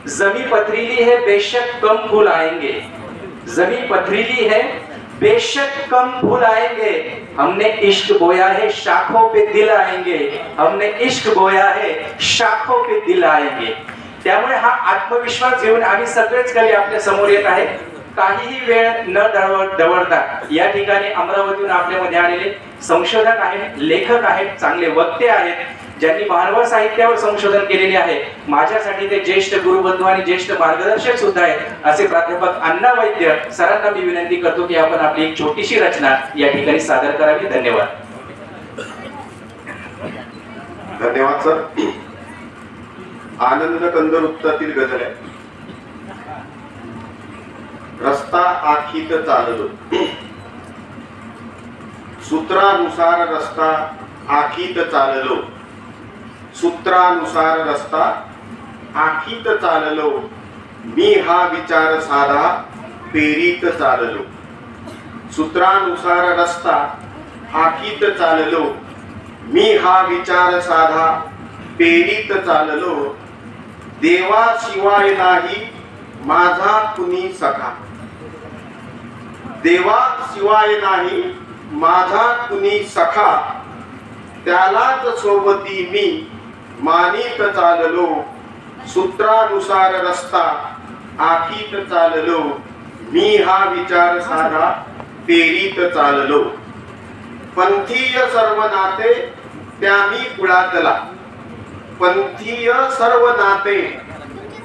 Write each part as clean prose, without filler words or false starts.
जमी पथरीली है बेशक कम फूल आएंगे, जमी पथरीली है बेशक कम फूल आएंगे, हमने इश्क बोया है शाखों पे दिल आएंगे, हमने इश्क बोया है शाखों पे दिल आएंगे। त्यामुळे हा आत्मविश्वास घेऊन आम्ही सगळेच कवी आपल्या समोर येत आहे। काहीही वेळ न दवडता या ठिकाणी अमरावतीहून आपल्यामध्ये आलेले संशोधक आहेत, लेखक आहेत, चांगले वक्ते आहेत, ज्यांनी मानव साहित्यावर संशोधन केलेले आहे। माझ्यासाठी ते ज्येष्ठ गुरुबंधू आणि ज्येष्ठ मार्गदर्शक सुद्धा आहेत असे प्राध्यापक अण्णा वैद्य सरांना मी विनंती करतो की आपण आपली एक छोटीशी रचना या ठिकाणी सादर करावी। धन्यवाद। धन्यवाद सर। आनंद कंदवृत्तातील गझल आहे। रस्ता आखीत चाललो, सूत्रानुसार रस्ता आखीत चाललो, सूत्रानुसार रस्ता आखीत चाललो, मी हा विचार साधा पेरीत चाललो, सूत्रानुसार रस्ता आखीत चाललो, मी हा विचार साधा पेरीत चाललो, देवाशिवाय नाही माझा कुणी सखा, देवाशिवाय नाही माझा कुणी सखा, त्यालाच सोबती मी मानित चाललो, सूत्रानुसार रस्ता आखीत चाललो, मी हा विचार साधा पेरीत चाललो, पंथीय सर्व नाते त्यामी कुळातला, पंथीय सर्व नाते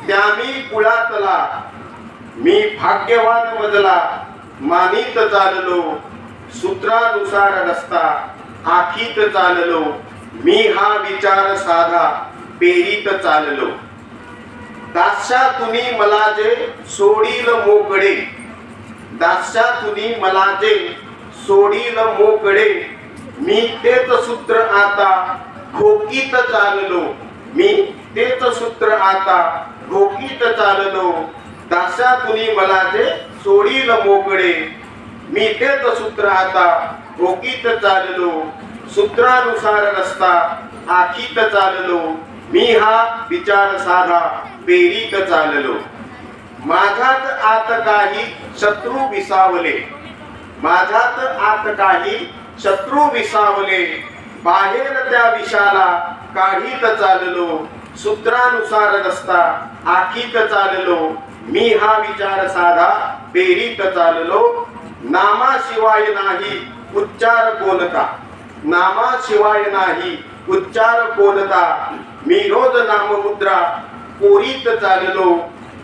त्यामी कुळातला, मी भाग्यवान मजला मानित चाललो, सूत्रानुसार रस्ता आखीत चाललो, मी हा विचार साधा पेरीत चाललो, दास्या तुम्ही मला जे सोडील मोकळे, दास्या तुम्ही मला जे सोडील मोकळे, मी तेच सूत्र आता घोकीत चाललो, मी तेच सूत्र आता घोकीत चाललो, दास्या तुम्ही मला जे सोडील मोकळे, मी तेच सूत्र आता घोकीत चाललो, सूत्रानुसार रस्ता आखीत चाललो, मी हा विचार साधा पेरीत चाललो, माझ्यात आत काही शत्रू विसावले, माझ्यात आत काही शत्रू विसावले, बाहेर त्या विषाला काढीत चाललो, सूत्रानुसार रस्ता आखीत चाललो, मी हा विचार साधा पेरीत चाललो, नामाशिवाय नाही उच्चार कोणता, नामाशिवाय नाही उच्चार कोणता, मी रोज नाममुद्रा कोरीत चाललो,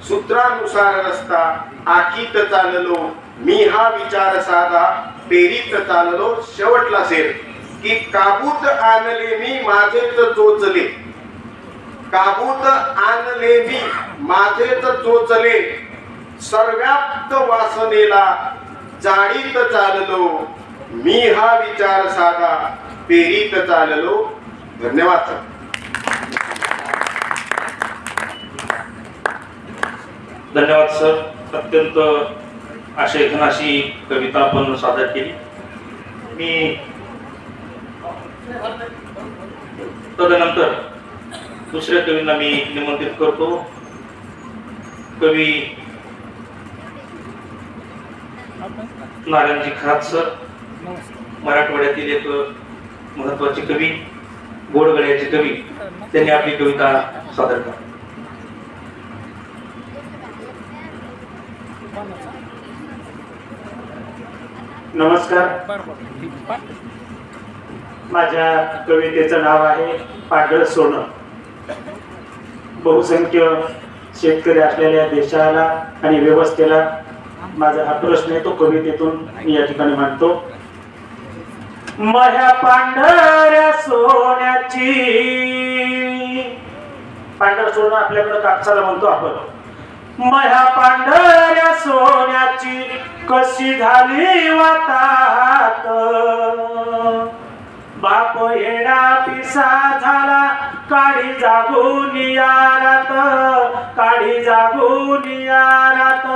सूत्रानुसार रस्ता आखीत चाललो, मी हा विचार साधा पेरीत चाललो। शेवटला शेर की काबूत आणले मी माझेच चोचले, काबूत आणले मी माझेच चोचले, सर्व्याप्त वासनेला जाळीत चाललो, मी हा विचार साधा पेरीत चाललो। धन्यवाद सर। धन्यवाद सर। अत्यंत आशयघन अशी कविता आपण सादर केली। मी तदनंतर दुसऱ्या कवींना मी निमंत्रित करतो। कवी नारायणजी खरात सर, मराठवाड्यातील एक महत्वाचे कवी, गोडगळ्याचे कवी, त्यांनी आपली कविता सादर करा। नमस्कार। माझ्या कवितेचं नाव आहे पांढरं सोनं। बहुसंख्य शेतकरी असलेल्या देशाला आणि व्यवस्थेला माझा हा प्रश्न आहे, तो कवितेतून मी या ठिकाणी मांडतो। माझ्या पांढऱ्या सोन्याची, पांढरं सोनं आपल्याकडे कापसाला म्हणतो आपण। माझ्या पांढऱ्या सोन्याची कशी झाली वातात, बाप येडा पिसा झाला काळी जागून यारात, काळी जागून यारात।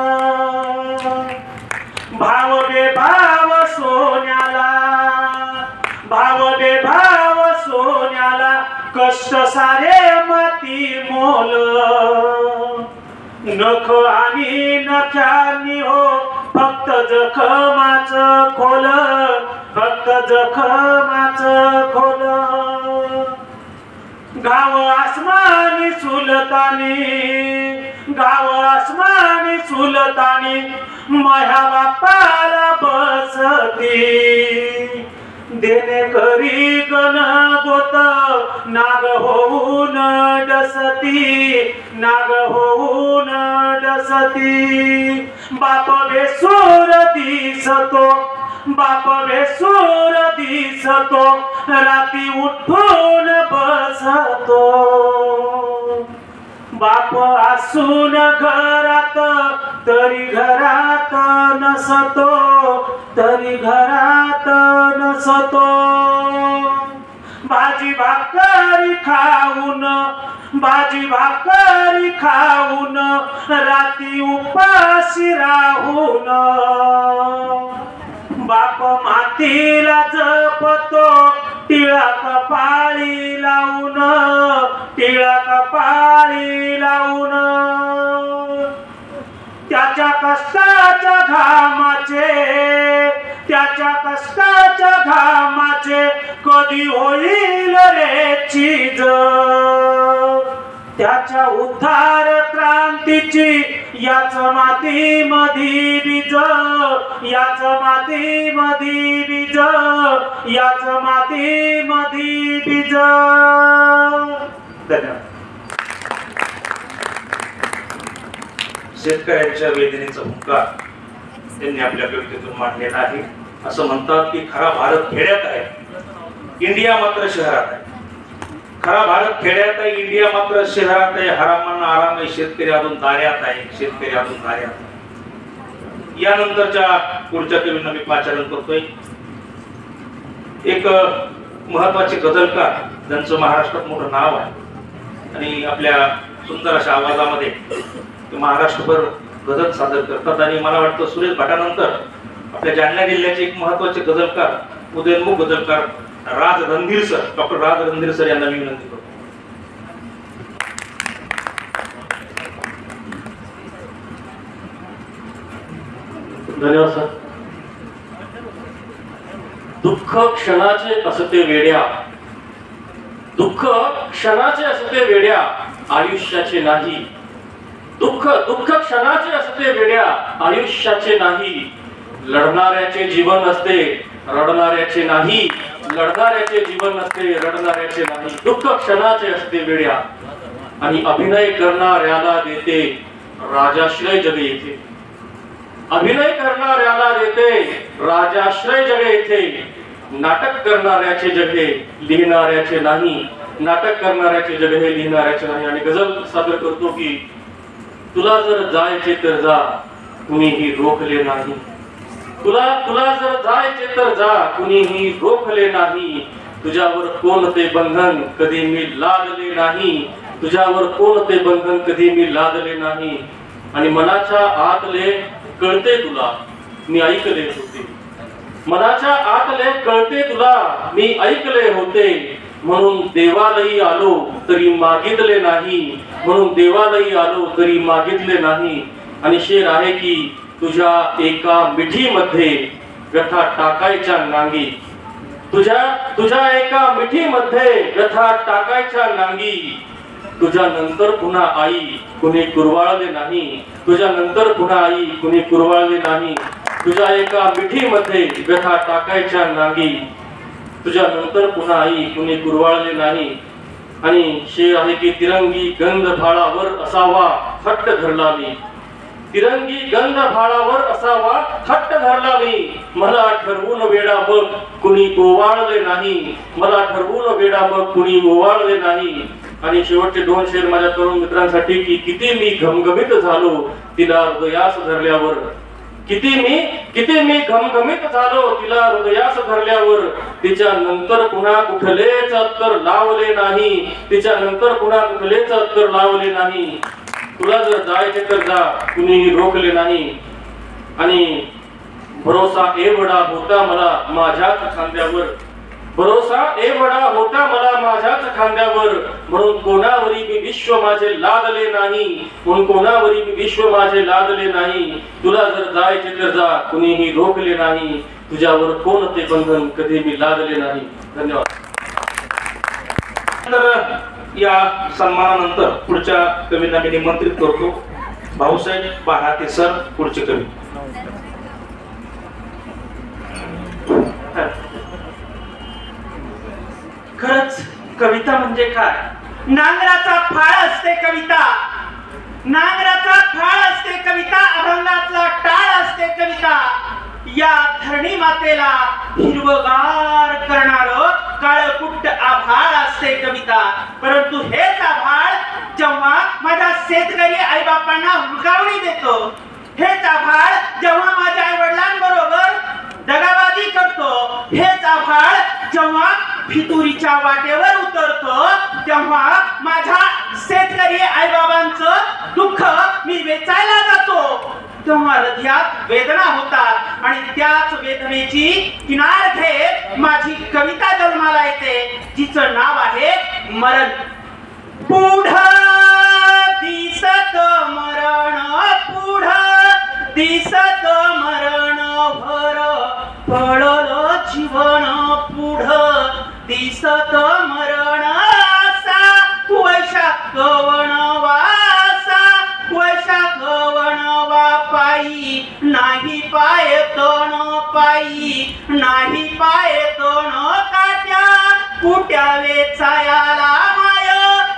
भाव बेभाव सोन्याला, भाव बेभाव सोन्याला, कष्ट सारे माती मोल, नख आणि नख्यांनी हो फक्त जखमाच खोल, फक्त जखमाच खोल. गाव आसमानी सुलतानी, गाव आसमानी सुलतानी माझ्या बापाला बसती. देणे करी गण गोत नाग होऊन डसती, नाग होऊन डसती. बाप बेसूर दिसतो, बाप बेसूर दिसतो राती उठून बसतो. बाप असून घरात तरी घरात नसतो, तरी घरात नसतो. भाजी भाकरी खाऊन, भाजी भाकरी खाऊन राती उपाशी राहून. बाप मातीला जपतो टिळा कपाळी लावून, टिळा कपाळी लावून. त्याच्या कष्टाच्या घामाचे, त्याच्या कष्टाच्या घामाचे कधी होईल रे चीज. त्याच्या उद्धार क्रांतीची याच माती मधी बीज, याच माती मधी बीज, याच माती मधी बीज. धन्यवाद. शेतकऱ्यांच्या वेदनेचा हुंकार त्यांनी आपल्या कवितेतून मांडलेला आहे. असं म्हणतात की खरा भारत खेड्यात आहे, इंडिया मात्र शहरात आहे. खरा भारत खेड्यात आहे, इंडिया मात्र शहरात आहे. हरामान आराम आहे, शेतकरी अजून दाऱ्यात आहे, शेतकरी अजून दाऱ्यात आहे. यानंतरच्या पुढच्या कवींना मी पाचारण करतोय. एक महत्वाचे गझलकार ज्यांचं महाराष्ट्रात मोठं नाव आहे आणि आपल्या सुंदर अशा आवाजामध्ये महाराष्ट्रभर गझल सादर करतात. आणि मला वाटतं सुरेश भटानंतर आपल्या जालना जिल्ह्याचे एक महत्वाचे गझलकार, उदयोन्मुख गझलकार राज रणधीर सर, डॉक्टर राज रणधीर सर यांना मी विनंती करतो. धन्यवाद सर. दुःख क्षणाचे असते वेड्या, दुःख क्षणाचे असते वेड्या आयुष्याचे नाही. दुःख दुःख क्षणाचे असते वेड्या आयुष्याचे नाही. लढणाऱ्याचे जीवन असते रडणाऱ्याचे नाही, लढणाऱ्याचे जीवन असते रडणाऱ्याचे नाही. दुःख क्षणाचे असते वेड्या आणि अभिनय करणाऱ्याला देते राजाश्रय जग येथे. अभिनय करणाऱ्याला देते राजाश्रय जग येथे. नाटक करणाऱ्याचे जगे लिहिणाऱ्याचे नाही, नाटक करणाऱ्याचे जग हे लिहिणाऱ्याचे नाही. आणि गझल सादर करतो की तुला जर जायचे तर जा कुणीही रोखले नाही. तुला तुला जर जायचे तर जा कुणीही रोखले नाही. तुझ्यावर कोणते बंधन कधी मी लादले नाही, तुझ्यावर कोणते बंधन कधी मी लादले नाही. आणि मनाच्या आतले कळते तुला मी ऐकले होते, मनाच्या आतले कळते तुला मी ऐकले होते. म्हणून देवालयी आलो तरी मागितले नाही, म्हणून देवालयी आलो तरी मागितले नाही. आणि शेर आहे की तुझ्या एका मिठीमध्ये व्यथा टाकायच्या नांगी, तुझ्या एका मिठीमध्ये व्यथा टाकायच्या नांगी. तुझ्या नंतर पुन्हा आई कुणी कुरवाळले नाही, तुझ्या नंतर पुन्हा आई कुणी कुरवाळले नाही. तुझ्या एका मिठीमध्ये व्यथा टाकायच्या नांगी, तुझ्या नंतर पुन्हा आई कुणी कुरवाळले नाही. आणि शेर आहे की तिरंगी गंध भाळावर असावा हट्ट धरला मी, तिरंगी गंध भाळावर असावा हट्ट धरला मी. मला ठरवून वेडा बघ कुणी ओवाळले नाही, मला ठरवून वेडा बघ कुणी ओवाळले नाही. आणि शेवटचे दोन शेर माझ्या तरुण मित्रांसाठी की किती मी घमघमीत झालो तिला हृदयास धरल्यावर, किती मी घमघमीत झालो तिला हृदयास धरल्यावर. तिच्या नंतर पुन्हा कुठलेच अत्तर लावले नाही, तिच्या नंतर पुन्हा कुठलेच अत्तर लावले नाही. तुला जर जायचे तर जा कुणीही रोखले नाही. आणि भरोसा एवढा होता मला माझ्याच खांद्यावर, भरोसा एवढा होता मला माझ्याच खांद्यावर, म्हणून कोणावरी मी विश्व माझे लादले नाही, म्हणून कोणावरी मी विश्व माझे लादले नाही. तुला जर जायचे तर जा, कुणीही रोखले नाही, तुझ्यावर कोणते बंधन कधी मी लादले नाही. धन्यवाद. तर या सन्मानानंतर पुढच्या कवींना मी निमंत्रित करतो. भाऊसाहेब बहाते सर पुढचे कवी. खरंच कविता म्हणजे काय? नांगराचा फाळ असते कविता, नांगराचा फाळ असते कविता, अभंगातला टाळ असते कविता. या धरणी मातेला हिरवगार करणार काळकुट्ट आभाळ असते कविता. परंतु हेच आभाळ जेव्हा माझ्या शेतकरी आई बापांना हुलकावणी देतो, हेच आभाळ जेव्हा माझ्या आई वडिलांबरोबर दगाबाजी करतो, हेच आभाळ जेव्हा फितुरीच्या वाटेवर उतरतो, तेव्हा माझ्या शेतकरी आई बाबांचं दुःख मी वेचायला जातो, तेव्हा हृदयात वेदना होतात आणि त्याच वेदनेची किनार घेत माझी कविता जन्माला येते, जिचं नाव आहे मरण. पुढं दिसत मरण, पुढं दिसत मरण, भर पडलं जीवन, पुढं दिसत मरण. असा वैशाख वनवासा, वैशाख वनवा पायी, नाही पाय तण पायी, नाही पाय तण काट्या कुट्या वेचायाला माय,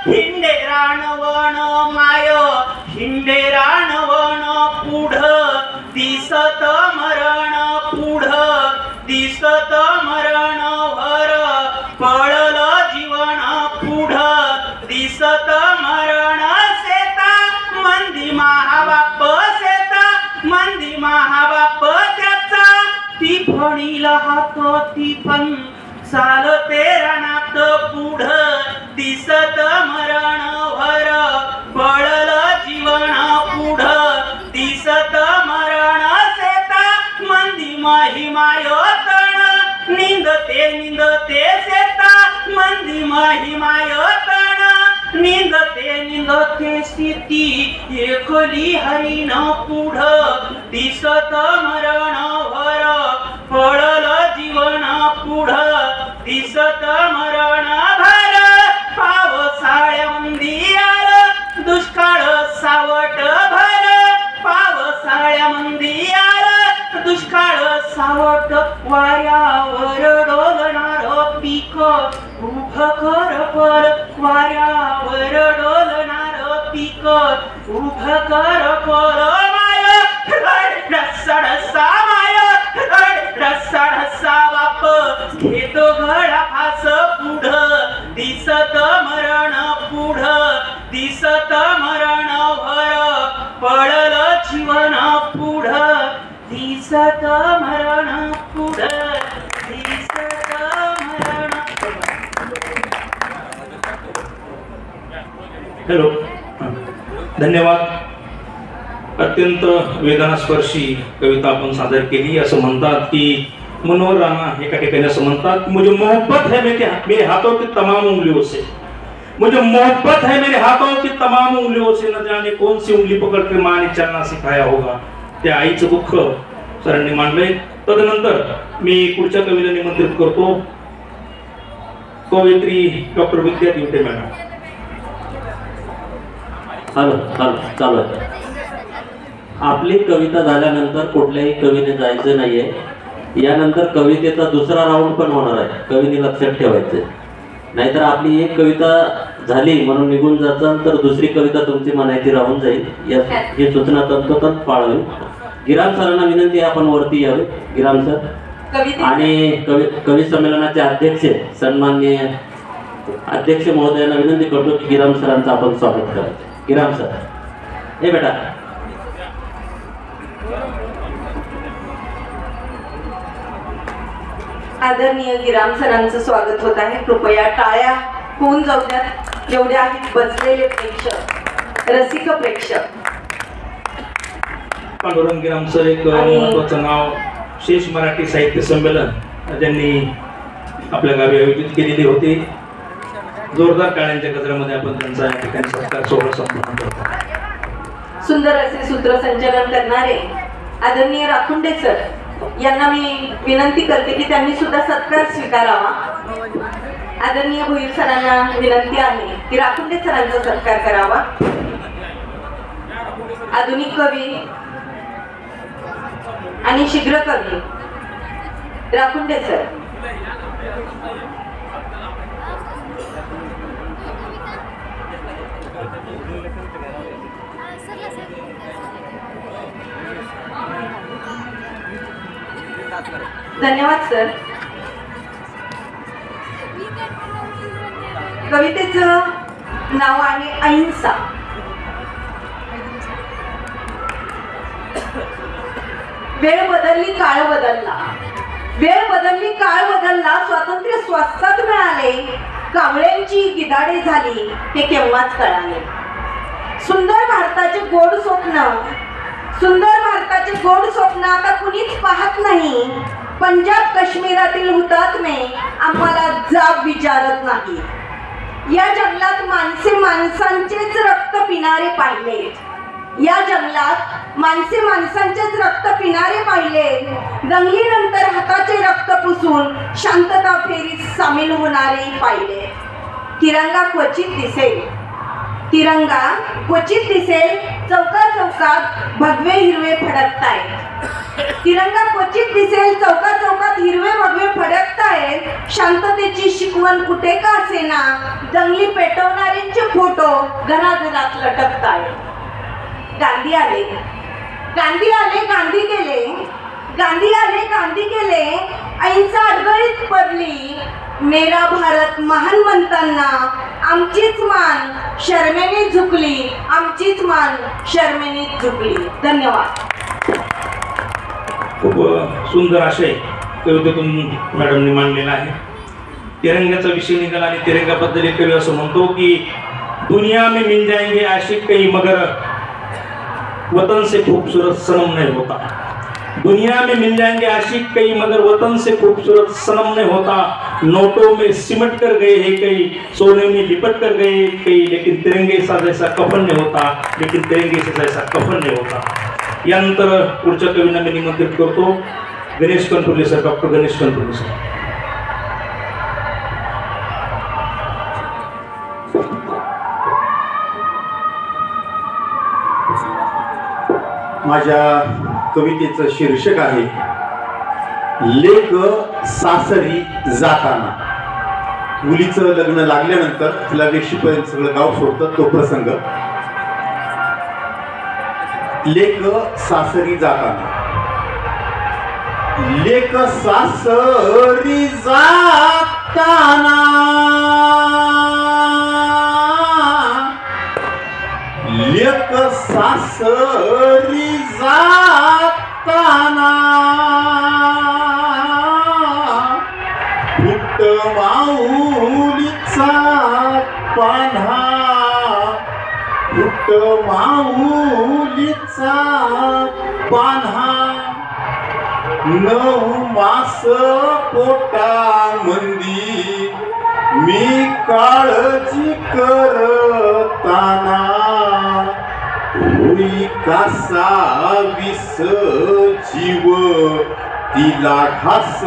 हिंडे रानवण माय, हिंडे रानवण. पुढं दिसत मरण, पुढं दिसत मरण, भर पडलं जीवन, पुढं दिसत मरण. शेता मंदी महाबाप, शेता मंदी महाबाप त्याचा, ती फणीला हात ती पण चालते रानात. पुढं दिसत मरण, भर पडलं जीवन, पुढं दिसत मरण. शेता मंदी महिमाय तण, निंदते निंदते शेता मंदी महिमाय तण, निंदते निंदते स्थिती एकली हरिण. पुढं दिसत मरण, भर पडलं जीवन, पुढं दिसत मरण. भर पावसाळ्यामंदी आलं दुष्काळ सावट, भर पावसाळ्यामंदी आलं दुष्काळ सावट. वाऱ्यावर डोलणार पीक उभं कर पर, वाऱ्यावर डोलणार पीक उभं कर पर. माय रस्सा रस्सा माय, रस्सा रस्सा बाप घेतो घडा फास. पुढं दिसत मरण, पुढं दिसत मरण, भर पडलं जीवन, पुढं दिसत मरण, पुढं दिसत मरण. हॅलो, धन्यवाद. अत्यंत वेदनास्पर्शी कविता आपण सादर केली. असं म्हणतात की मनोहर राणा एका ठिकाणी असं म्हणतात, मुझे मोहब्बत है मेरे हाथों की तमाम उंगलियों से, मुझे मोहब्बत है मेरे हाथों की तमाम उंगलियों से, न जाने कौन सी उंगली पकड़ के माँ ने चलना सिखाया होगा. त्या आईचं दुःख सरांनी मांडलंय. तदनंतर मी पुढच्या कवीला निमंत्रित करतो, कवयित्री डॉक्टर विद्या दिवटे मॅडम. हॅलो हॅलो, चालू आहे. आपली कविता झाल्यानंतर कुठल्याही कवीने जायचं नाहीये. यानंतर कवितेचा दुसरा राऊंड पण होणार आहे, कवीने लक्षात ठेवायचं. नाहीतर आपली एक कविता झाली म्हणून निघून जाचाल तर दुसरी कविता तुमची म्हणायची राहून जाईल. ही सूचना तंतोतंत पाळावी. गिराम सरांना विनंती आहे आपण वरती यावे. गिराम सर आणि कवी संमेलनाचे अध्यक्ष सन्माननीय अध्यक्ष महोदयांना विनंती करतो की गिराम सरांचं आपण स्वागत करायचं. गिराम सर, हे बेटा. आदरणीय गिराम सरांचं स्वागत होत आहे. कृपया टाळ्या होऊन जाऊ द्या. जेवढे आहेत बसलेले प्रेक्षक, रसिक प्रेक्षक. पांडुरंग गिराम सर एक महत्वाचं नाव शेष मराठी साहित्य संमेलन ज्यांनी आपल्या गावी आयोजित केलेले होते. जोरदार टाळ्यांच्या गजरामध्ये आपण त्यांचा या ठिकाणी सत्कार सोहळा संपन्न करतो. सुंदर असे सूत्रसंचालन करणारे आदरणीय राखुंडे सर यांना मी विनंती करते की त्यांनी सुद्धा सत्कार स्वीकारावा. आदरणीय भोईर सरांना विनंती आहे की राखुंडे सरांचा सत्कार करावा. आधुनिक कवी आणि शीघ्र कवी राखुंडे सर. धन्यवाद सर. कवितेचं नाव आहे अहिंसा. वेळ बदलली काळ बदलला, वेळ बदलली काळ बदलला, स्वातंत्र्य स्वस्तात मिळाले, कावळ्यांची गिधाडे झाली हे केव्हाच कळाले. सुंदर भारताचे गोड स्वप्न, सुंदर भारताचे गोड स्वप्न आता कुणीच पाहत नाही. पंजाब काश्मीरातील हुतात्मे आम्हाला जाब विचारत नाही. या जंगलात माणसे माणसांचेच रक्त पिणारे पाहिले, या जंगलात माणसे माणसांचेच रक्त पिणारे पाहिले. दंगलीनंतर हाताचे रक्त पुसून शांतता फेरीत सामील होणारे पाहिले. तिरंगा क्वचित दिसेल, तिरंगा क्वचित दिसेल, चौका चौकात भगवे हिरवे फडकतायत. तिरंगा क्वचित दिसेल, चौका चौकात हिरवे भगवे फडकतायत. शांततेची शिकवण कुठे का असेना, दंगली पेटवणाऱ्यांचे फोटो घराघरात लटकतायत. गांधी आले, गांधी आले, गांधी गेले, गांधी आले, गांधी गेले, अहिंसा अडगळीत पडली. मेरा भारत महान म्हणताना आमचीच मान शर्मेने झुकली, आमचीच मान शर्मेने झुकली. धन्यवाद. खूप सुंदर आशय कवितेतून मॅडमने मांडलेला आहे. तिरंग्याचा विषय निघाला आणि तिरंग्याबद्दल एक कवी असं म्हणतो की दुनिया में मिल जाएंगे आशिक कई मगर वतन से खूबसूरत सनम नहीं होता. दुनिया में मिल जाएंगे आशिक कई मगर वतन से खूबसूरत सनम नहीं होता. नोटों में सिमट कर गए हैं कई, सोने में लिपट कर गए कई, लेकिन तिरंगे सा जैसा कफन नहीं होता, लेकिन तिरंगे से जैसा कफन नहीं होता. यानंतर पुढच्या कवींना मी निमंत्रित करतो. Ganesh Kanthule sir, doctor Ganesh Kanthule sir. माझ्या कवितेचं शीर्षक आहे लेक सासरी जाताना. मुलीचं लग्न लागल्यानंतर तिला वेशीपर्यंत सगळं गाव सोडतं तो प्रसंग. लेक सासरी जाताना. लेक सासरी जाताना, लेक सासरी जाताना, फुट माऊलीचा पान्हा, फुट माऊलीचा पान्हा. 9 मास पोटामंदी मी काळजी करताना, होई कासा विस जीव तिला घास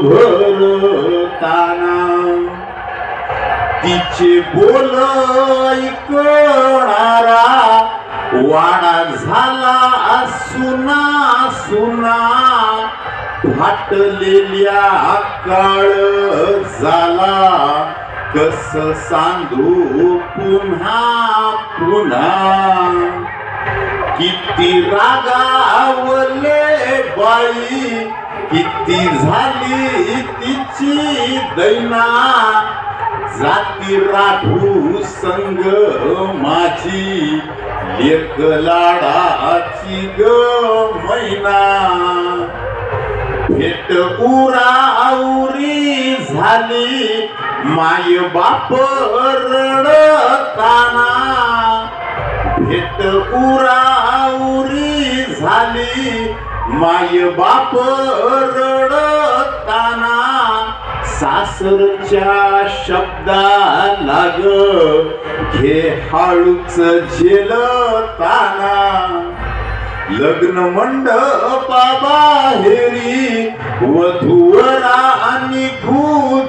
भरताना. तिचे बोल ऐकणारा वाडा झाला सुना सुना, फाटलेल्या काळ झाला कस सांगू पुन्हा पुन्हा. किती रागावले बाई, किती झाली तिची दैना. जाती राठू संग माझी लेक लाडाची ग मैना. भेट उराउरी झाली माय बाप रडताना. भेट उराउरी झाली माय बाप रडताना. सासरच्या शब्दाला ग घे हळूच झेलताना लग्न मंडपाबाहेरी वधूवरा आणि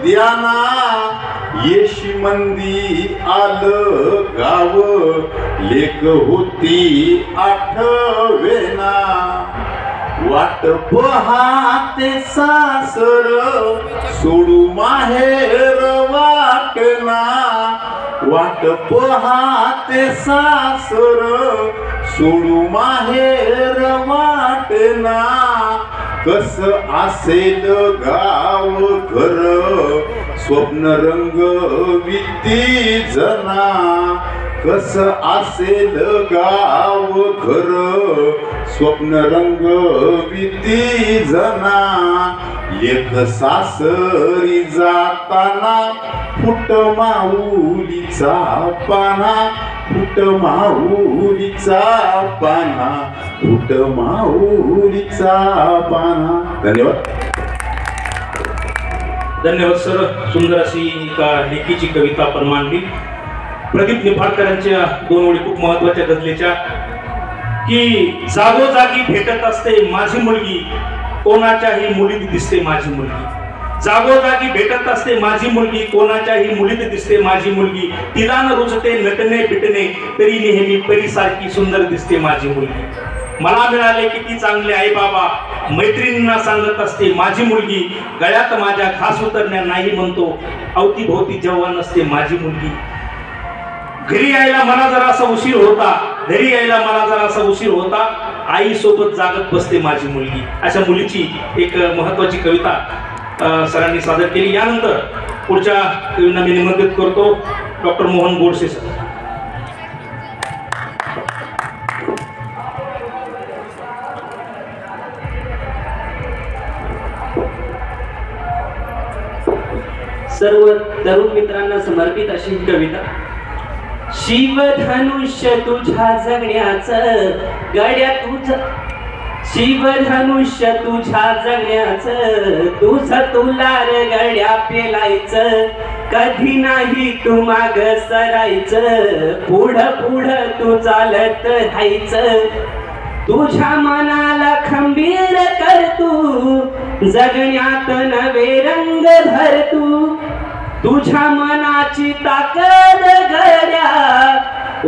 द्याना येशी मंदी आलं गाव लेक होती आठवेना वाट पहाते सासर सोडू माहेर वाटना वाट पहाते सासर सोडू माहेर वाटना कस असेल गाव घर स्वप्न रंग विती जना कस असेल गाव घर स्वप्न रंग विती जना लेक सासरी जाताना फुट माऊलीचा पाना फुट माऊलीचा पाना फुट माऊलीचा पाना. धन्यवाद. धन्यवाद सर. सुंदर अशी एका लेखीची कविता आपण मांडली. प्रदीप निफाडकरांच्या 2 ओळी खूप महत्वाच्या गजलेच्या की जागोजागी भेटत असते माझी मुलगी कोणाच्याही मुलीत दिसते माझी मुलगी. जागोजागी भेटत असते माझी मुलगी कोणाच्याही मुलीत दिसते माझी मुलगी. तिला न रुचते नटणे बिटणे तरी नेहमी परीसारखी सुंदर दिसते माझी मुलगी. मला मिळाले किती चांगले आई बाबा मैत्रिणींना सांगत असते माझी मुलगी. गळ्यात माझ्या खास उतरण्या नाही म्हणतो अवतीभोवती जेव्हा नसते माझी मुलगी. घरी यायला मला जरासा उशीर होता घरी यायला मला जरासा उशीर होता आई सोबत जागत बसते माझी मुलगी. अशा मुलीची एक महत्वाची कविता सरांनी सादर केली. यानंतर पुढच्या कवींना मी निमंत्रित करतो डॉक्टर मोहन गोडसे सर. सर्व तरुण मित्रांना समर्पित अशी कविता. शिवधनुष्य तुझ्या जगण्याचं गड्या तुझ शिवधनुष्य तुझ्या जगण्याचं तुझं तुला रे गड्या पेलायचं. कधी नाही तू माग सरायचं पुढं पुढं तू चालत राहायचं. तुझ्या मनाला खंबीर कर तू जगण्यात नवे रंग भर तू. तुझ्या मनाची ताकद गड्या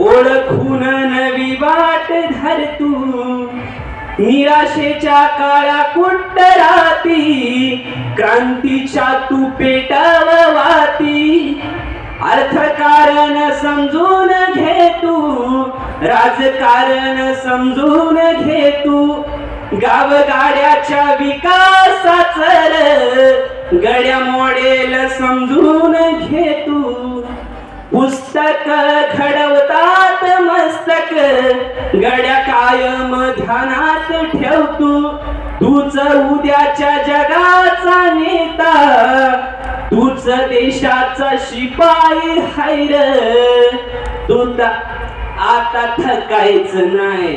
ओळखून नवी वाट धर तू. निराशेच्या काळा कुट्टराती क्रांतीच्या तू पेटाव वाती. अर्थकारण समजून घे तू राजकारण समजून घे तू. गावगाड्याच्या विकासाचं गड्या मॉडेल समजून घे तू. पुस्तक घडवतात मस्तक गड्या कायम ध्यानात ठेव तू. तूच उद्याच्या जगाचा नेता तूच देशाचा शिपाई हाय रे. तू आता थकायचं नाही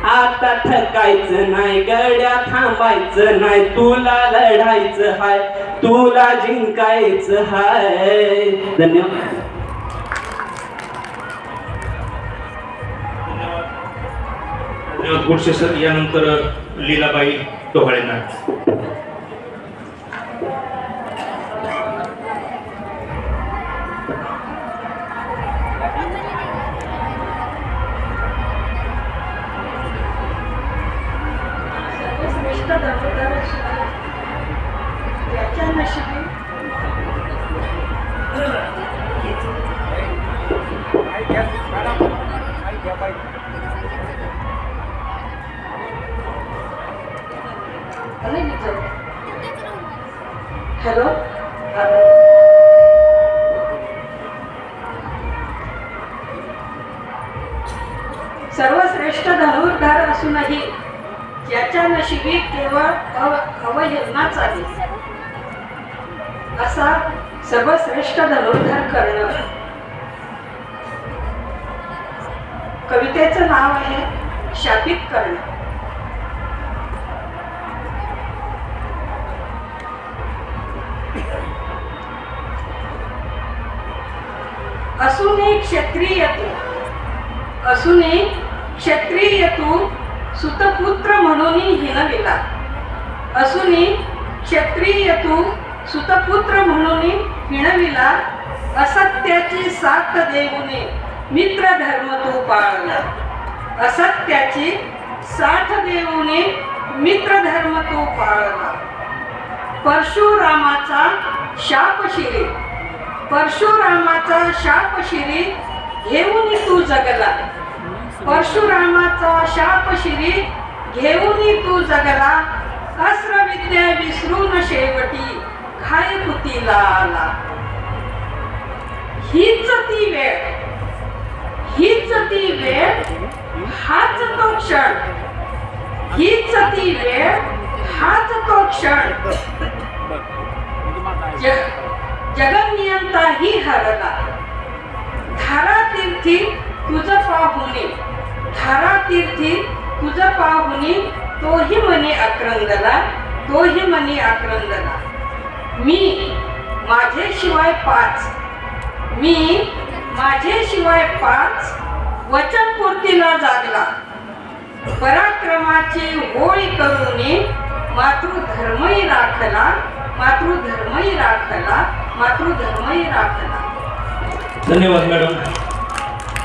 आता थकायचं नाही गड्या थांबायचं नाही. तुला लढायचं हाय तुला जिंकायचं हाय. धन्यवाद. धन्यवाद गोडसे सर. यानंतर लीलाबाई टोहाळेंना. हॅलो. सर्वश्रेष्ठ धनुर्धार असूनही ज्याच्या नशिबी केवळ अवहेलनाच आली असा सर्वश्रेष्ठ धनुर्धार करणं. कवितेचं नाव आहे शापित करणं. असूनी क्षत्रिय तू सुतपुत्र म्हणून हिणविला. असूनी क्षत्रिय तू सुतपुत्र म्हणून हिणविला. असत्याची साथ देऊने मित्र धर्म तू पाळला. असत्याची साथ देऊने मित्र धर्म तू पाळला. परशुरामाचा शाप शिरी घेऊन तू जगला. परशुरामाचा शाप शिरी घेऊन तू जगला. अस्त्रविद्या विसरून शेवटी खायकुतीला आला. हीच ती वेळ हाच तो क्षण. हीच ती वेळ हाच तो क्षण. जगनियंता ही हरला. धारातीर्थी तुझ पाहुणे तोही मनी आक्रंदला. मी माझ्याशिवाय पाच वचनपूर्तीला जागला. पराक्रमाची होळी करूने मातृधर्मही राखला. धन्यवाद मॅडम.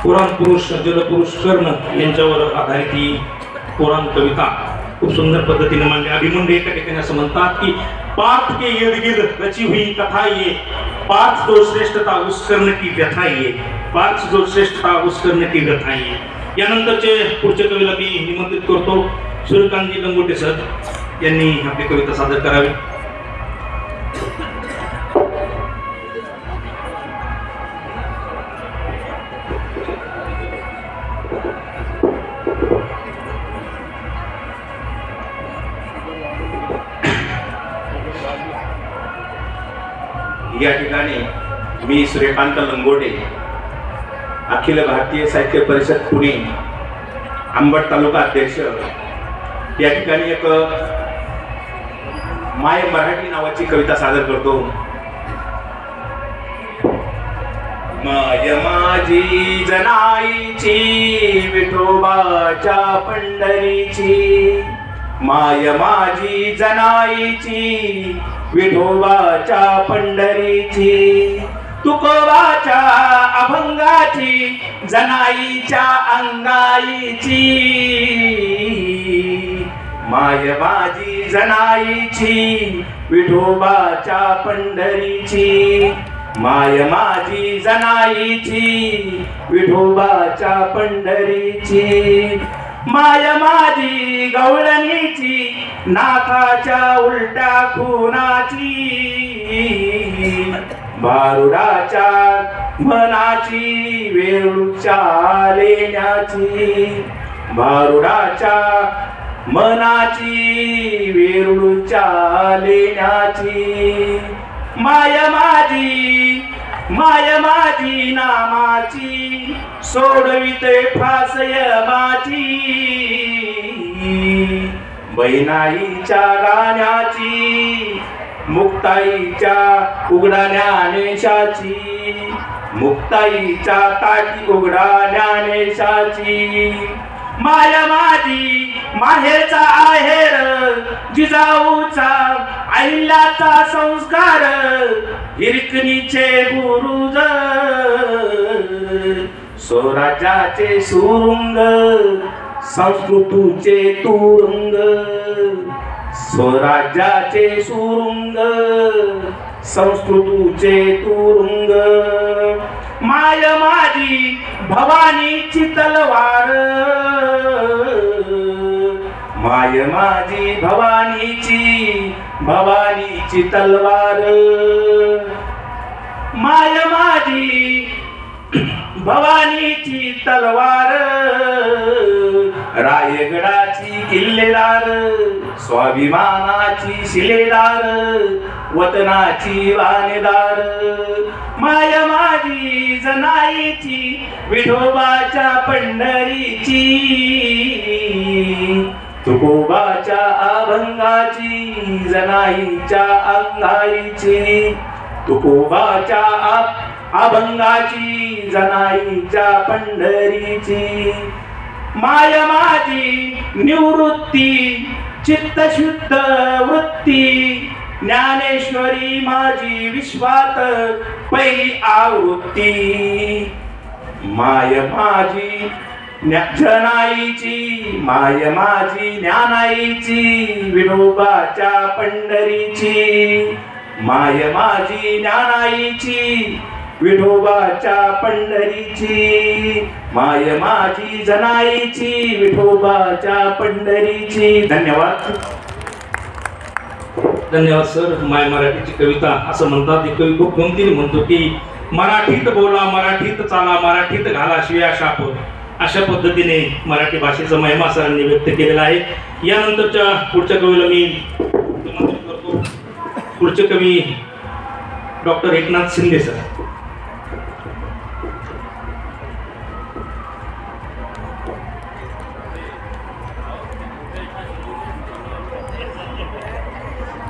पुराण पुरुष जलपुरुष कर्ण यांच्यावर आधारित ही पुराण कविता खूप सुंदर पद्धतीने मांडली. अभिमन्यू एका ठिकाणी असं म्हणतात की पार्थ के इर्द गिर्द रची हुई कथा ये. पार्थ जो श्रेष्ठता उस कर्ण की व्यथा ये. पार्थ जो श्रेष्ठता उस कर्ण की व्यथा ये. यानंतरचे पुढच्या कवीला मी निमंत्रित करतो. सूर्यकांतजी लंगोटे सर यांनी आपली कविता सादर करावी. या ठिकाणी मी सूर्यकांत लंगोटे, अखिल भारतीय साहित्य परिषद पुणे अंबड तालुका अध्यक्ष, या ठिकाणी एक माय मराठी नावाची कविता सादर करतो. माय माझी जनाईची विठोबाच्या पंढरीची. माय माझी जनाईची विठोबाच्या पंढरीची. तुकोबाच्या अभंगाची जनाईच्या अंगाईची. माय माझी जनाईची विठोबाच्या पंढरीची. माय माझी जनाईची विठोबाच्या पंढरीची. माय माझी गवळणीची नाथाच्या उलट्या खुनाची. भारुडाच्या मनाची वेळूच्या लेण्याची. भारुडाच्या मनाची वेळूच्या लेण्याची. माय माझी नामाची सोडविते फासयमाची. बैनाईच्या गाण्याची मुक्ताईच्या उघडा ज्ञानेशाची. मुक्ताईच्या ताटी उघडा ज्ञानेशाची. माय माझी माहेरचा आहेर जिजाऊचा अहिल्याचा संस्कार. हिरकणीचे बुरुज स्वराज्याचे सुरुंग संस्कृतीचे तुरुंग. स्वराज्याचे सुरुंग संस्कृतीचे तुरुंग. माय माझी भवानीची तलवार. माय माझी भवानीची तलवार. माय माझी भवानीची तलवार. रायगडाची किल्लेदार स्वाभिमानाची शिलेदार वतनाची वानेदार. माय माझी जनाईची विठोबाच्या पंढरीची. तुकोबाच्या अभंगाची जनाईच्या अंगाईची. तुकोबाच्या अभंगाची जनाईच्या पंढरीची माय माझी निवृत्ती चित्तशुद्ध वृत्ती ज्ञानेश्वरी माझी विश्वात पहिली आवृत्ती माय माझी जनाईची माय माझी ज्ञानाईची विठोबाच्या पंढरीची माय माझी ज्ञानाईची विठोबाच्या पंढरीची माय माझी जनाईची विठोबाच्या पंढरीची. धन्यवाद. धन्यवाद सर. माय मराठीची कविता असं म्हणतात. एक कवी खूप गमतीने म्हणतो की मराठीत बोला, मराठीत चाला, मराठीत घाला शिव्या शाप. अशा पद्धतीने मराठी भाषेचा महिमा सरांनी व्यक्त केलेला आहे. यानंतरच्या पुढच्या कवीला मी निमंत्रित करतो. पुढचे कवी डॉक्टर एकनाथ शिंदे सर.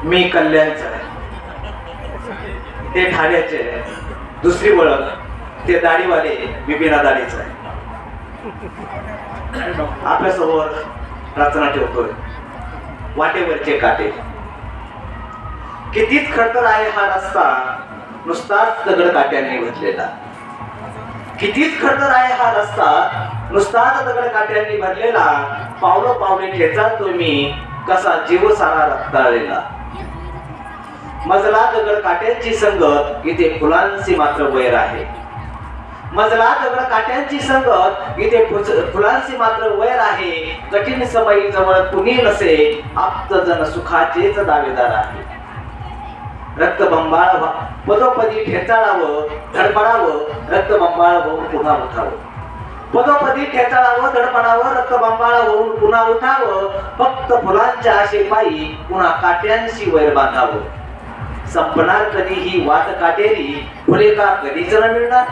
मी कल्याणचं आहे, ते ठाण्याचे आहे. दुसरी ओळख ते दाढीवाले मी बिना दाढीचं आहे. आपल्यासमोर रचना ठेवतोय वाटेवरचे काटे. कितीच खडतर आहे हा रस्ता नुसताच दगड काट्यांनी भरलेला. कितीच खडतर आहे हा रस्ता नुसताच दगड काट्यांनी भरलेला. पावलो पावले ठेचाळतो मी कसा जीव सारा रक्ताळलेला. मजला दगड काट्यांची संगत इथे फुलांची मात्र वैर आहे. मजला दगड काट्यांची संगत इथे फुलांची मात्र वैर आहे. कठीण समयी जवळ कुणी नसे आप्तजन सुखाचेच दावेदार आहे. रक्तबंबाळ पदोपदी ठेचाळावं धडपडावं रक्तबंबाळ होऊन पुन्हा उठावं. पदोपदी ठेचाळावं धडपडावं रक्तबंबाळ होऊन पुन्हा उठावं. फक्त फुलांच्या आशेपायी पुन्हा काट्यांशी वैर बांधावं. संपणार कधी ही वाट काटेरी फुले का कधीच न मिळणार.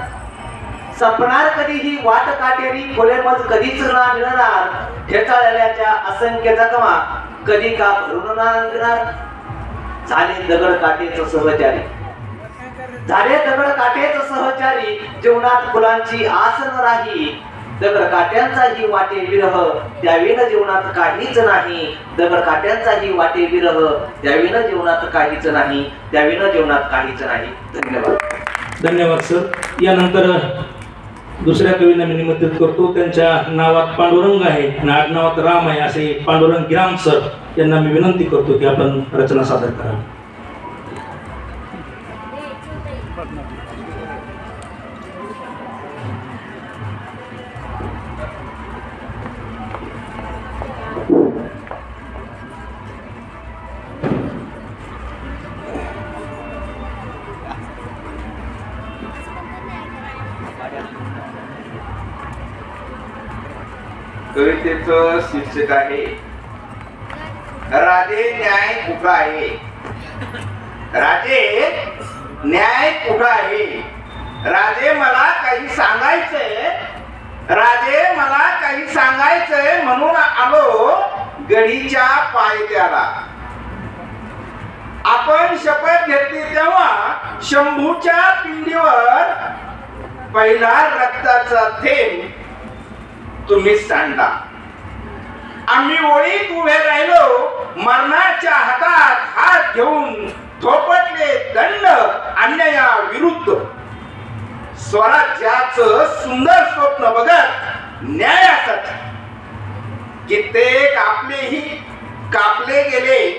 संपणार कधी ही वाट काटेरी फुले मज कधीच न मिळणार. ठेचाळल्याच्या असंख्य जखमा कधी का भरून न निघणार. झाले दगड काटेच सहचारी झाले दगड काटेच सहचारी जीवनात फुलांची आस न राही. दगड काट्यांचाही वाटे विरह त्याविन जीवनात काहीच नाही. दगड काट्यांचाही वाटे विरह त्याविन जीवनात काहीच नाही. त्याविन जीवनात काहीच नाही. धन्यवाद. धन्यवाद सर. यानंतर दुसऱ्या कवींना मी निमंत्रित करतो. त्यांच्या नावात पांडुरंग आहे आणि आडनावात राम आहे असे पांडुरंग गिराम सर यांना मी विनंती करतो की आपण रचना सादर करावी. कवितेचं शीर्षक आहे राजे न्याय कुठं आहे. राजे न्याय कुठं आहे. राजे मला काही सांगायचंय. राजे मला काही सांगायचंय म्हणून आलो गडीच्या पायथ्याला. आपण शपथ घेतली तेव्हा शंभूच्या पिंडीवर पहिला रक्ताचा थेंब तुम्हीच सांडला. आम्ही ओळीत उभे राहिलो मरणाच्या हातात हात घेऊन थोपटले दंड अन्यायाविरुद्ध. स्वराज्याचं सुंदर स्वप्न बघत न्यायासाठी कित्येक आपलेही कापले गेले.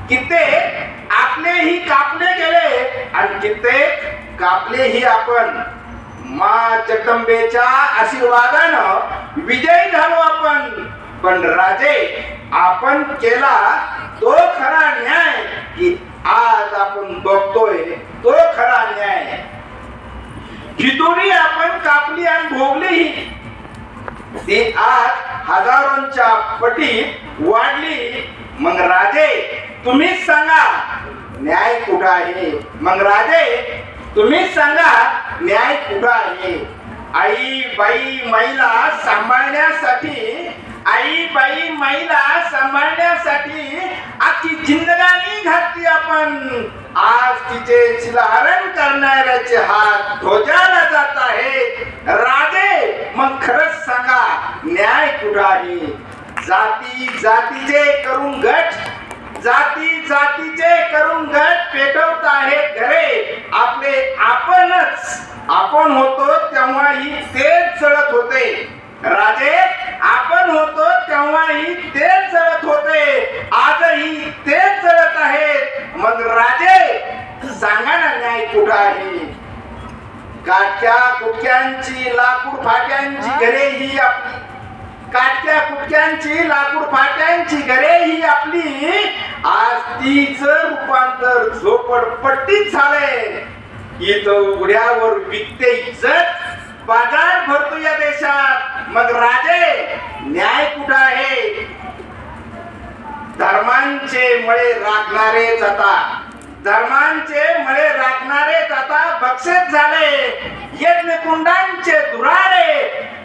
कित्येक आपलेही कापले गेले आणि कित्येक कापलेही आपण. मा जगदंबेच्या आशीर्वादानं विजयी झालो आपण. पण राजे आपण केला तो खरा न्याय की आज आपण बघतोय तो खरा न्याय. फितुरी आपण कापली आणि भोगलीही ती आज हजारोंच्या पटीत वाढली. मग राजे तुम्हीच सांगा न्याय कुठं आहे. मग राजे तुम्हीच सांगा न्याय कुठं आहे. आई बाई महिला सांभाळण्यासाठी आई बाई महिला सांभाळण्यासाठी अख्खी जिंदगानी घातली आपण, आज तिचे शिलाहरण करणाऱ्याचे हात ध्वजाला जात आहे. राजे मग खरंच सांगा न्याय कुठं आहे? जाती जातीचे करून गट, जाती जातीचे करून गट पेटवत आहेत घरे. आपले आपण होतो तेव्हाही तेच जळत होते. राजे आपण होतो तेव्हाही तेच जळत होते, आजही तेच जळत आहेत. मग राजे सांगा ना न्याय कुठं आहे? काटक्या कुटक्यांची लाकूड फाट्यांची घरे ही आपली, काटक्या कुटक्यांची लाकूड फाट्यांची घरे ही आपली, आज तीच रूपांतर झोपडपट्टीत झाले. इथं उघड्यावर विकते इज्जत, बाजार भरतो या देशात. मग राजे न्याय कुठं आहे? धर्मांचे मळे राखणारे जाता, धर्मांचे मळे राखणारे जाता बक्षीस झाले. यज्ञ कुंडांचे दुराडे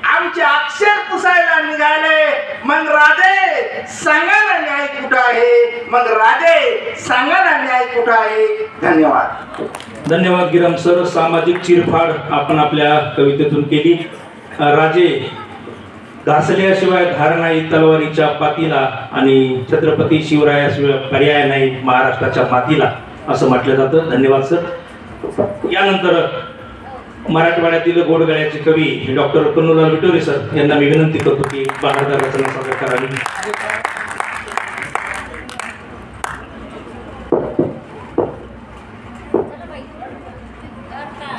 आमचे अक्षर पुसायला निघाले. मग राजे सांगा ना न्याय कुठं आहे? मग राजे सांगा ना न्याय कुठं आहे? धन्यवाद. धन्यवाद गिरम सर. सामाजिक चिरफाड आपण आपल्या कवितेतून केली. राजे घासल्याशिवाय धार नाही तलवारीच्या पातीला आणि छत्रपती शिवरायाशिवाय पर्याय नाही महाराष्ट्राच्या मातीला, असं म्हटलं जातं. धन्यवाद सर. यानंतर मराठवाड्यातील गोडगळ्याचे कवी डॉक्टर कन्नूलाल विटोरे सर यांना मी विनंती करतो की बहारदार रचना सादर करावी.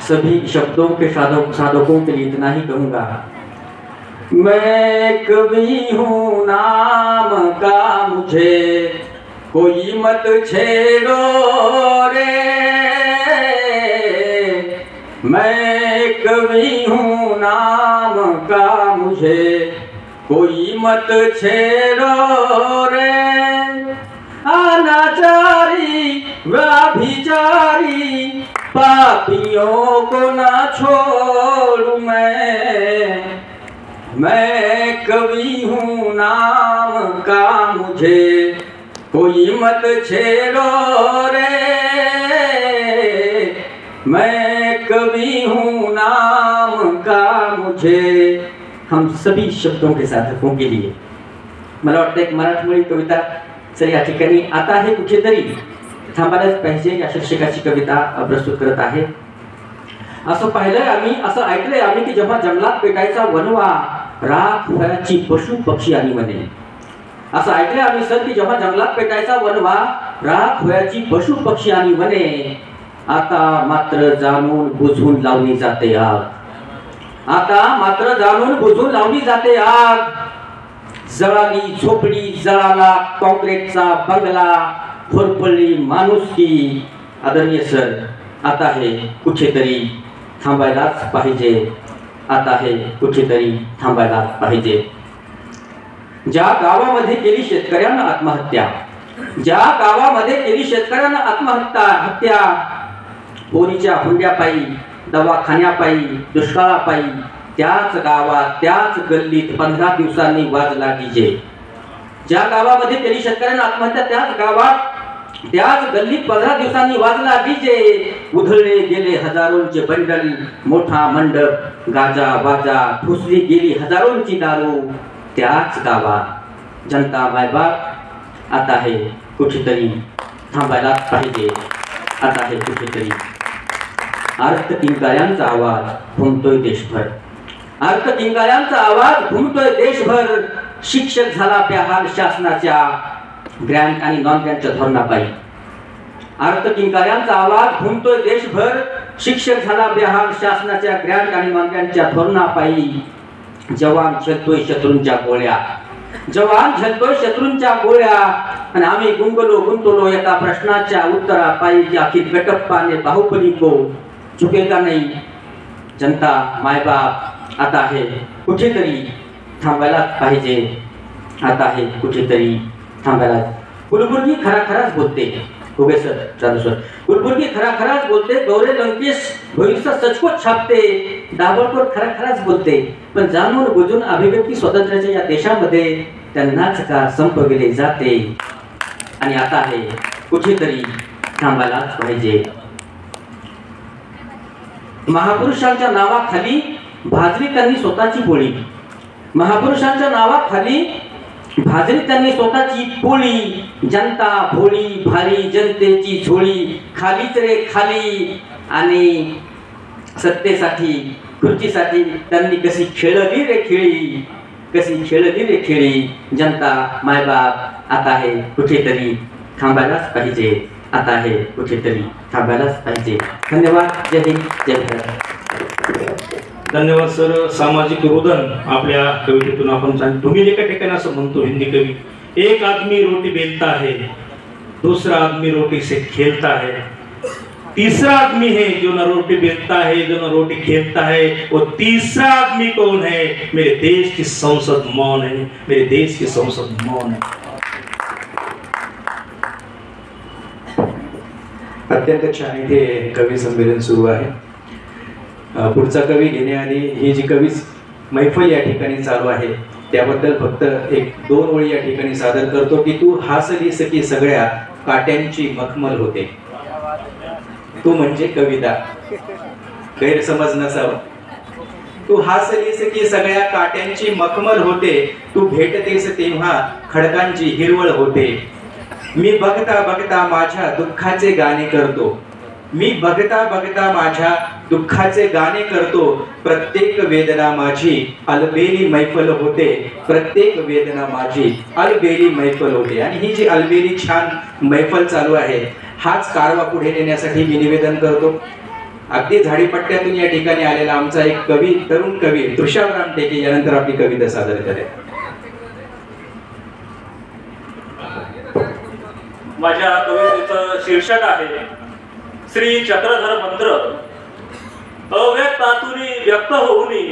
सभी शब्दों के साधकों के लिए इतना ही कहूँगा, मैं कवि हूँ नाम का मुझे कोई मत छेड़ो रे, मैं कवि हूँ नाम का मुझे कोई मत छेड़ो रे, अनाचारी व्यभिचारी पापियों को ना छोड़ूं मैं कवि हूँ नाम का मुझे कोई मत छेड़ो रे, मैं कवि हूँ नाम का मुझे. हम सभी शब्दों के साधकों के लिए मला वाटतं एक मराठमोळी कविता सर या ठिकाणी आता आहे कुठेतरी थांबायलाच पाहिजे या शीर्षकाची कविता प्रस्तुत करत आहे. असं पाहिलंय आम्ही, असं ऐकलंय आम्ही की जेव्हा जंगलात पेटायचा वनवा राख व्हायची पशु पक्षी आणि वने. असं ऐकलंय आम्ही सर की जेव्हा जंगलात पेटायचा वनवा राख व्हायची पशु पक्षी आणि वने, आता मात्र जाणून बुजवून लावली जाते आग. आता मात्र जाणून बुजवून लावली जाते आग. जळाली झोपडी, जळाला कॉन्क्रीटचा बंगला, होरपळली माणुसकी. आदरणीय सर, आता हे कुठेतरी थांबायलाच पाहिजे, आता हे कुठेतरी थांबायलाच पाहिजे. ज्या गावामध्ये केली शेतकऱ्यांना आत्महत्या, ज्या गावामध्ये केली शेतकऱ्यांना आत्महत्या, पोरीच्या हुंड्यापायी, दवाखान्यापायी, दुष्काळापायी, त्याच गावात त्याच गल्लीत 15 दिवसांनी वाजला डीजे. ज्या गावामध्ये केली शेतकऱ्यांना आत्महत्या त्याच गावात त्याच गल्लीत 15 दिवसांनी वाजला डीजे. उधळले गेले हजारोंचे बंडल, मोठा मंडप, गाजा बाजा, ठुसली गेली हजारोंची दारू. त्याच गावात जनता मायबाप, आता हे कुठेतरी थांबायलाच पाहिजे, आता हे कुठेतरी. अर्थ किंकाळ्यांचा आवाज घुमतोय देशभर, अर्थ किंकाळ्यांचा आवाज घुमतोय देशभर. शिक्षक झाला बेहाल शासनाच्या ग्रँट आणि नॉन ग्रँटच्या धोरणापायी. अर्थ किंकाळ्यांचा आवाज घुमतोय देशभर. शिक्षक झाला बेहाल शासनाच्या ग्रँट आणि नॉन ग्रँटच्या धोरणापायी. जवान झेलतोय शत्रूंच्या गोळ्या, जवान झेलतोय शत्रूंच्या गोळ्या. आणि आम्ही गुंतलो एका प्रश्नाच्या उत्तरापायी की आखिर गटप्पा ने बाहुबली को झुकेगा नहीं. जनता मायबाप, आता हे कुठेतरी थांबायलाच पाहिजे, आता हे कुठेतरी थांबायला. कुलबुर्गी खराखराच बोलते, उगे सर जाधव सर, कुलबुर्गी खराखराच बोलते. गौरे लंकेश भविष्य सचकोच छापते. दाभोळकर खराखराच बोलते. पण जाणून बुजून अभिव्यक्ती स्वातंत्र्याच्या या देशामध्ये त्यांनाच का संपविले जाते. आणि आता हे कुठेतरी थांबायलाच पाहिजे. महापुरुषांच्या नावाखाली भाजली त्यांनी स्वतःची पोळी. महापुरुषांच्या नावाखाली भाजली त्यांनी स्वतःची पोळी. जनता भोळी भारी जनतेची झोळी. खालीच रे खाली. आणि सत्तेसाठी खुर्चीसाठी त्यांनी कशी खेळली रे खेळी. कशी खेळली रे खेळी. जनता मायबाप आता हे कुठेतरी थांबायलाच पाहिजे. आता हे कुठेतरी थांबायलाच पाहिजे. धन्यवाद. जय हिंद जय भारत. धन्यवाद सर. सामाजिक रुदन आपल्या कवितेतून आपण तुम्ही एका ठिकाणी असं म्हणतो हिंदी कवी, एक आदमी रोटी बेलता है, दूसरा आदमी रोटी से खेलता है, तीसरा आदमी है जो न रोटी बेलता है जो न रोटी खेलता है, वो तीसरा आदमी कौन है? मेरे देश की संसद मौन है. मेरे देश की संसद मौन है. अत्यंत छान इथे कवी संमेलन सुरू आहे. पुढचा कवी घेण्याआधी ही जी कवी मैफल या ठिकाणी चालू आहे त्याबद्दल फक्त एक दोन ओळी या ठिकाणी सादर करतो की तू हासलीस की सगळ्या काट्यांची मखमल होते. तू म्हणजे कविता, गैरसमज नसावा. तू हासलीस की सगळ्या काट्यांची मखमल होते. तू भेटतेस तेव्हा खडकांची हिरवळ होते. मी बघता बघता माझ्या दुःखाचे गाणे करतो. मी बघता बघता माझ्या दुःखाचे गाणे करतो. प्रत्येक वेदना माझी अलबेली मैफल होते. प्रत्येक वेदना माझी अलबेली मैफल होते. आणि ही जी अलबेली छान मैफल चालू आहे हाच कारवा पुढे नेण्यासाठी मी निवेदन करतो. अगदी झाडीपट्ट्यातून या ठिकाणी आलेला आमचा एक कवी, तरुण कवी तुषार रामटेके यानंतर आपली कविता सादर करेल. माझ्या कवितेचं शीर्षक आहे श्री चक्रधर मंत्र. अव्यक्तातुनी व्यक्त होऊनी,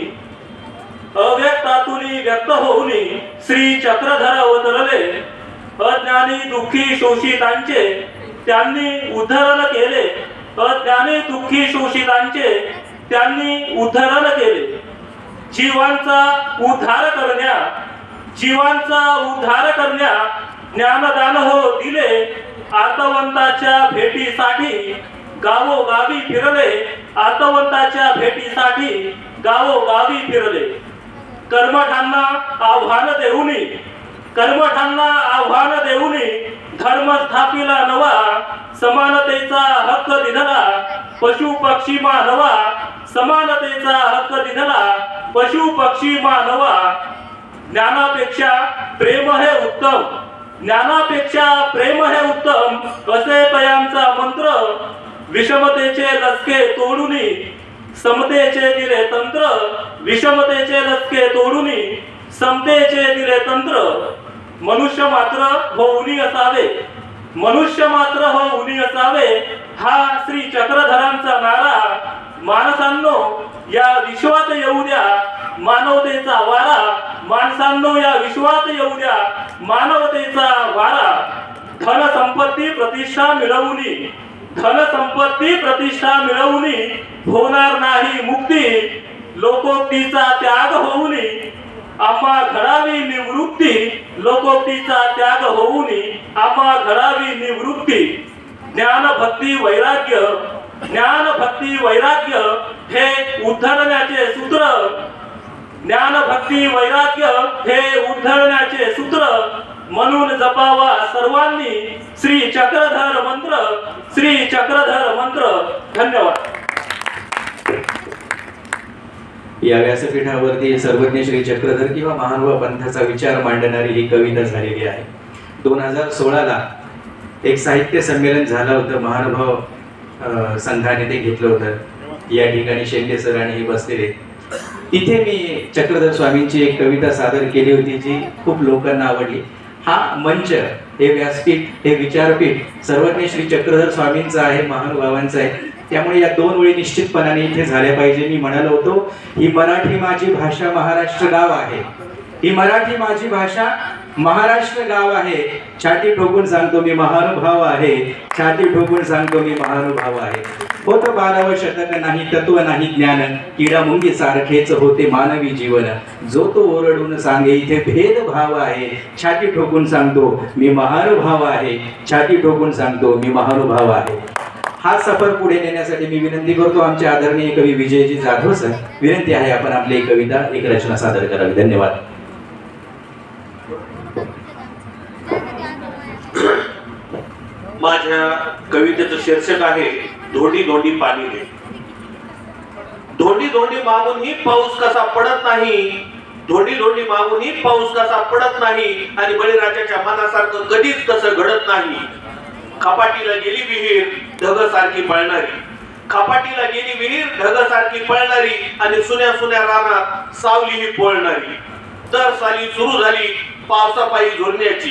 अव्यक्तातुनी व्यक्त होऊनी श्री चक्रधर अवतरले. अज्ञानी दुःखी शोषितांचे त्यांनी उद्धरण केले. अज्ञानी दुःखी शोषितांचे त्यांनी उद्धरण केले. जीवांचा उद्धार करण्या, जीवांचा उद्धार करण्या ज्ञानदान हो दिले. आर्तवंताच्या भेटीसाठी गावोगावी फिरले. आर्तवंताच्या भेटीसाठी गावोगावी फिरले. कर्मठांना आव्हान देऊनी, कर्मठांना आव्हान देऊनी धर्म स्थापिला नवा. समानतेचा हक्क दिधला पशु पक्षी मानवा. समानतेचा हक्क दिधला पशु पक्षी मानवा. ज्ञानापेक्षा प्रेम हे उत्तम, ज्ञानापेक्षा प्रेम हे उत्तम असे तयांचा मंत्र. विषमतेचे लचके तोडूनी समतेचे दिले तंत्र. विषमतेचे लचके तोडूनी समतेचे दिले तंत्र. मनुष्य मात्र होऊनी असावे, मनुष्य मात्र होऊनी असावे हा श्री चक्रधरांचा नारा. माणसांनो या विश्वात येऊ द्या मानवतेचा वारा. माणसांनो या विश्वात येऊ द्या मानवतेचा वारा. धन संपत्ती प्रतिष्ठा मिळवूनी, धन संपत्ती प्रतिष्ठा मिळवूनी होणार नाही मुक्ती. लोकोक्तीचा त्याग होऊनी आम्हा घडावी निवृत्ती. लोकोक्तीचा त्याग होऊनी आम्हा घडावी निवृत्ती. ज्ञान भक्ती वैराग्य, ज्ञान भक्ती वैराग्य हे उद्धरण्याचे सूत्र. ज्ञान भक्ती वैराग्य हे उद्धरण्याचे सूत्र. म्हणून जपावा सर्वांनी श्री चक्रधर मंत्र, श्री चक्रधर मंत्र. धन्यवाद. या व्यासपीठावरती सर्वज्ञ श्री चक्रधर किंवा महानुभाव पंथाचा विचार मांडणारी ही कविता झालेली आहे. 2016ला एक साहित्य संमेलन झालं होतं, महानुभाव संघाने ते घेतलं होतं. या ठिकाणी शेंडे सर आणि हे बसलेले. तिथे मी चक्रधर स्वामींची एक कविता सादर केली होती जी खूप लोकांना आवडली. हा मंच, हे व्यासपीठ, हे विचारपीठ सर्वज्ञ श्री चक्रधर स्वामींचा आहे, महानुभावांचा आहे. त्यामुळे या दोन ओळी निश्चितपणाने इथे झाल्या पाहिजे. मी म्हणालो होतो ही मराठी माझी भाषा महाराष्ट्र गाव आहे. ही मराठी माझी भाषा महाराष्ट्र गाव आहे. छाती ठोकून सांगतो मी महानुभाव आहे. छाती ठोकून सांगतो मी महानुभाव आहे. होत 12व शतक नाही तत्व नाही ज्ञान, किडा मुंगी सारखेच होते मानवी जीवन. जो तो ओरडून सांगे इथे भेदभाव आहे, छाती ठोकून सांगतो मी महानुभाव आहे, छाती ठोकून सांगतो मी महानुभाव आहे. हा सफर पुढे नेण्यासाठी मी विनंती करतो आमचे आदरणीय कवी विजयजी जाधव सर, विनंती आहे आपण आपली एक कविता एक रचना सादर करावी. धन्यवाद. माझ्या कवितेचं शीर्षक आहे धोंडी धोंडी पाणी दे. धोंडी धोंडी मागूनही पाऊस कसा पडत नाही, धोंडी धोंडी मागूनही पाऊस कसा पडत नाही, आणि बळीराजाच्या मनासारखं कधीच कसं घडत नाही. खपाटीला गेली विहीर ढगसारखी पळणारी, खपाटीला गेली विहीर ढगसारखी पळणारी, आणि सुन्या सुन्या रानात सावली ही पोळणारी. दर साली सुरू झाली पावसापायी झुरण्याची,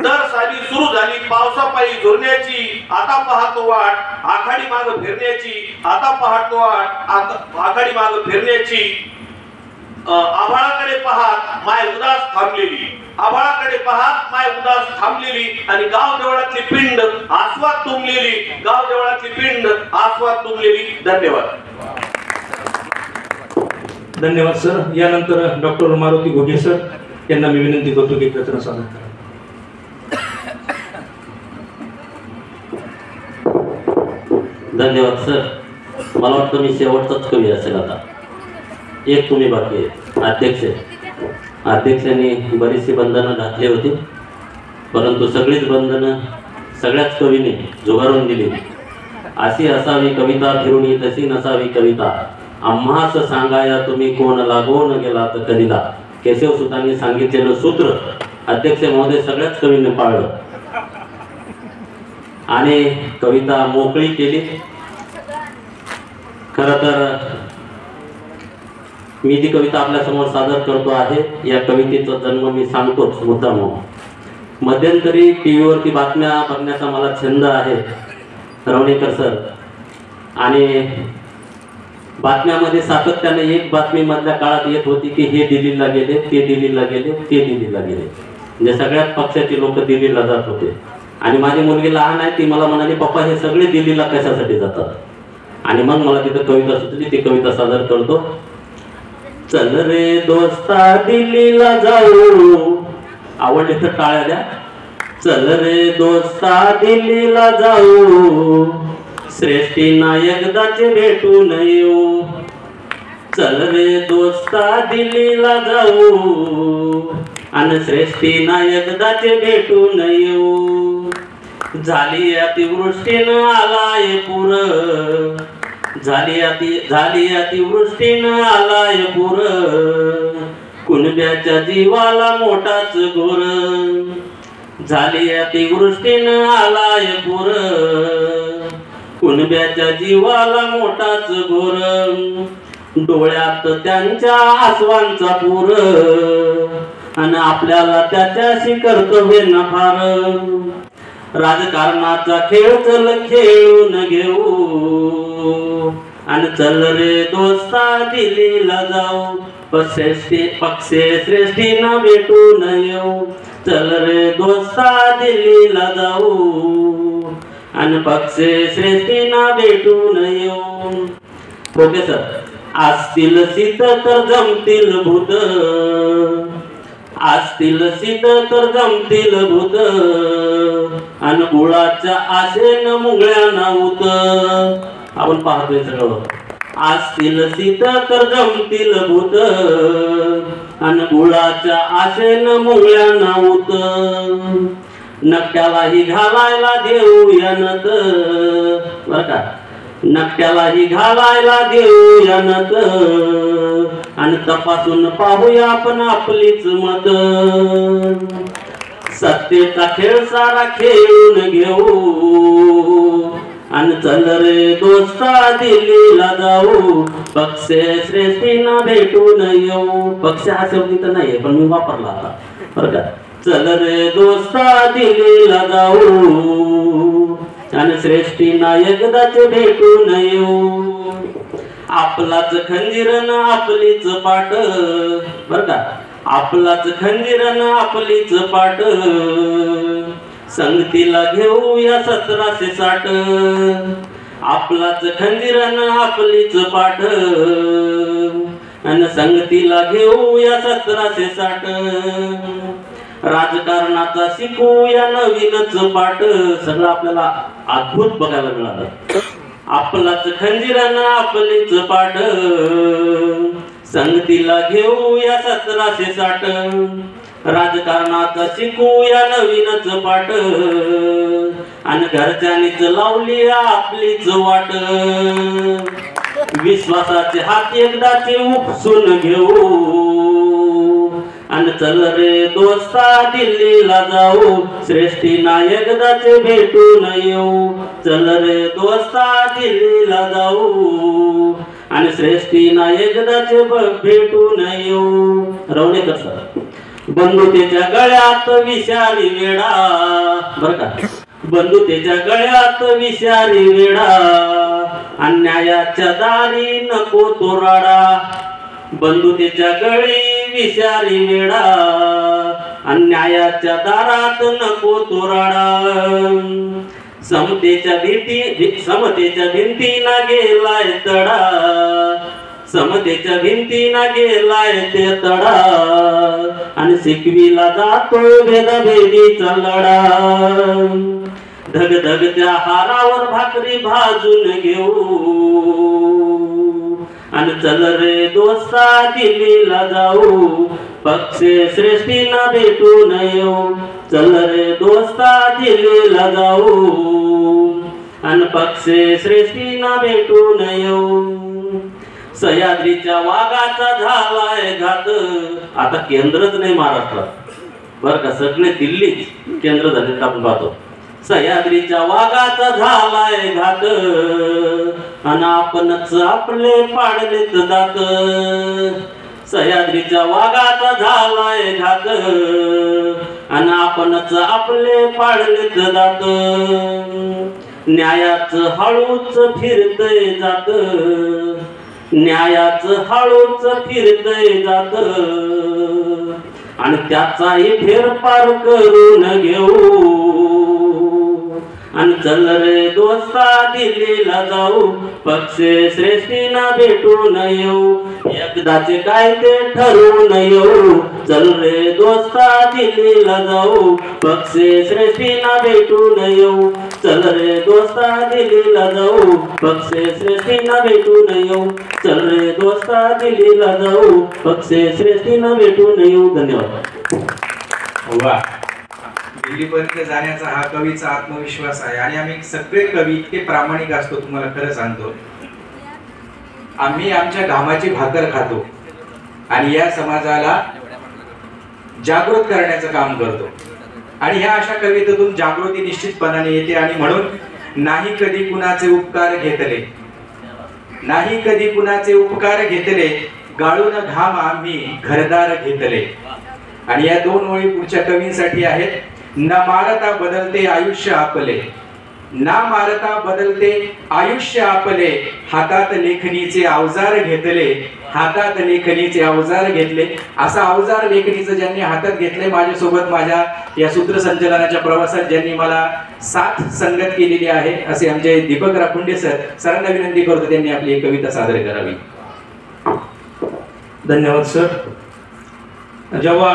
दर साली सुरू झाली पावसापायी झुरण्याची, आता पाहतो वाट आखाडी माग फिरण्याची, आता पाहतो वाट आखाडी माग फिरण्याची. आभाळाकडे पाहत माय उदास थांबलेली, आभाळाकडे पाहत माय उदास थांबलेली, आणि गाव देवळातली पिंड आस्वाद तुंबलेली, गाव देवळातली पिंड आस्वाद तुंबलेली. धन्यवाद. धन्यवाद सर. यानंतर डॉक्टर मारुती घोगे सर यांना मी विनंती करतो की रचना सादर करा. धन्यवाद सर. मला वाटतं मी शेवटचाच कवी असेल आता. एक तुम्ही बाकी आहे, अध्यक्ष. अध्यक्षांनी बरीचशी बंधनं घातली होती, परंतु सगळीच बंधनं सगळ्याच कवीने झुगारून दिली. अशी असावी कविता फिरुणी तशी नसावी कविता, आम्हास सांगाया तुम्ही कोण लागून गेला तर कधीला. केशवसुतांनी सांगितलेलं सूत्र अध्यक्ष महोदय सगळ्याच कवीने पाळलं आणि कविता मोकळी केली. खरं तर मी जी कविता आपल्या समोर सादर करतो आहे या कवितेचा जन्म मी सांगतोच मुद्दाम. मध्यंतरी टीव्हीवरती बातम्या बघण्याचा मला छंद आहे रवणेकर सर, आणि बातम्यामध्ये सातत्याने एक बातमी मधल्या काळात येत होती की हे दिल्लीला गेले, ते दिल्लीला गेले, ते दिल्लीला गेले. म्हणजे सगळ्याच पक्षाचे लोक दिल्लीला जात होते. आणि माझी मुलगी लहान आहे, ती मला म्हणाली पप्पा हे सगळे दिल्लीला कशासाठी जातात. आणि मग मला तिथं कविता सुचली, ती कविता सादर करतो. चल रे दोस्ता दिल्लीला जाऊ, आवडले तर टाळ्या द्या. चल रे दोस्ता दिल्लीला जाऊ, श्रेष्ठींना एकदाचे भेटून येऊ. चल रे दोस्ता दिल्लीला जाऊ, आणि श्रेष्ठींना एकदाचे भेटून येऊ. झाली अतिवृष्टीनं आलाय पूर, झाली अतिवृष्टीनं आलाय पूर, कुणब्याच्या जीवाला मोठाच घोर. झाली अतिवृष्टीनं आलाय पूर, कुणब्याच्या जीवाला मोठाच घोर. डोळ्यात त्यांच्या आसवांचा पूर, आणि आपल्याला त्याच्याशी कर्तव्य न फार. राजकारणाचा खेळ चल खेळून घेऊ, आणि चल रे दोस्ता दिल्लीला जाऊ, पक्षे श्रेष्ठींना भेटून येऊ. चल रे दोस्ता दिल्लीला जाऊ, आणि पक्षे श्रेष्ठींना भेटून येऊ. प्रोफेसर असतील सीत तर जमतील भूत, असतील सीत तर जमतील भूत, आणि गुळाच्या आशेनं मुंगळ्या उत. आपण पाहतोय सगळं. असतील सीत तर जमतील भूत, आणि गुळाच्या आशेनं मुंगळ्या उत. नकट्यालाही घालायला देऊया नत, बर का, नकट्यालाही घालायला देऊया नत, आणि तपासून पाहूया आपण आपलीच मत. सत्तेचा खेळ सारा खेळून घेऊ, आणि चल रे दोस्ता दिल्लीला जाऊ, पक्षे श्रेष्ठींना भेटून येऊ. पक्ष हा शब्द तर नाहीये पण मी वापरला आता, बरं का. चल रे दोस्ता दिल्लीला जाऊ, आणि श्रेष्ठींना एकदाच भेटून येऊ. आपलाच खंजीरन आपलीच पाट, बर का, आपलाच खंजीरन आपलीच पाट. संगतीला घेऊया 1760, आपलाच खंजीरन आपलीच पाठ अन संगतीला घेऊया 1760 राजकारणाचा शिकूया नवीनच पाठ. सगळं आपल्याला अद्भुत बघायला मिळालं. आपलाच खंजीरन आपलीच पाठ संगतीला घेऊया 1760 राजकारणाचा शिकूया नवीनच पाठ आणि घरच्यांनीच लावली आपलीच वाट. विश्वासाचे हात एकदाचे उपसून घेऊ आणि चल रे दोस्ता दिल्लीला जाऊ श्रेष्ठी नायकदाचे भेटून येऊ. चल रे दोस्ता दिल्लीला जाऊ आणि श्रेष्ठी नायकदाचे भेटून येऊ. रवणेकर सर. बंधुतेच्या गळ्यात विषारी वेडा. बर का. बंधुतेच्या गळ्यात विषारी वेडा अन्यायाच्या दारी नको तो राडा. बंधुतेच्या गळी विषारी वेडा अन्यायाच्या दारात नको तो राडा. समतेच्या भिंतीना गेलाय तडा. समतेच्या भिंतीना गेलाय ते तडा आणि शिकवीला जातोय भेदभेदीचा लढा. धगधगत्या हारावर भाकरी भाजून घेऊ आणि चल रे दोस्ता दिल्लीला जाऊ पक्षे श्रेष्ठीना भेटून येऊ. चल रे दोस्ता दिल्लीला जाऊ आणि पक्षे श्रेष्ठीना भेटून येऊ. सह्याद्रीच्या वाघाचा झालाय घात. आता केंद्रच नाही महाराष्ट्रात बर का. सगळे दिल्लीच केंद्र झाले आपण पाहतो. सह्याद्रीच्या वाघाचा झालाय घात आणि आपणच आपले पाडलेत दात. सह्याद्रीच्या वाघाचा झालाय घात आणि आपणच आपले पाडलेत दात. न्यायाचं हळूच फिरतय जात. न्यायाचं हळूच फिरतय जात आणि त्याचाही फेरफार करून घेऊ आणि चल रे दोस्ता दिल्लीला जाऊ पक्षे श्रेष्ठीना भेटून येऊ. एकदाचे काय ते ठरवून येऊ. चल रे दोस्ता दिल्लीला जाऊ पक्षे श्रेष्ठीना भेटून येऊ. चल रे दोस्ता दिल्लीला जाऊ पक्षे श्रेष्ठीना भेटून येऊ. चल रे दोस्ता दिल्लीला जाऊ पक्षे श्रेष्ठीना भेटून येऊ. धन्यवाद. वा. दिल्लीपर्यंत जाण्याचा हा कवीचा आत्मविश्वास आहे आणि आम्ही सगळे कवी इतके प्रामाणिक असतो. तुम्हाला खरं सांगतो आम्ही आमच्या घामाची भाकर खातो आणि या समाजाला जागृत करण्याचं काम करतो आणि ह्या अशा कवितेतून जागृती निश्चितपणाने येते. आणि म्हणून नाही कधी कुणाचे उपकार घेतले. नाही कधी कुणाचे उपकार घेतले गाळून घाम आम्ही घरदार घेतले. आणि या दोन ओळी पुढच्या कवींसाठी आहेत. न मारता बदलते आयुष्य आपले. ना मारता बदलते आयुष्य आपले. हातात लेखणीचे अवजार घेतले. हातात लेखणीचे अवजार घेतले. असा अवजार लेखणीचं ज्यांनी हातात घेतले माझ्यासोबत माझ्या या सूत्रसंचलनाच्या प्रवासात ज्यांनी मला साथ संगत केलेली आहे असे आमचे दीपक राखुंडे सर. सरांना विनंती करतो त्यांनी आपली एक कविता सादर करावी. धन्यवाद सर. जेव्हा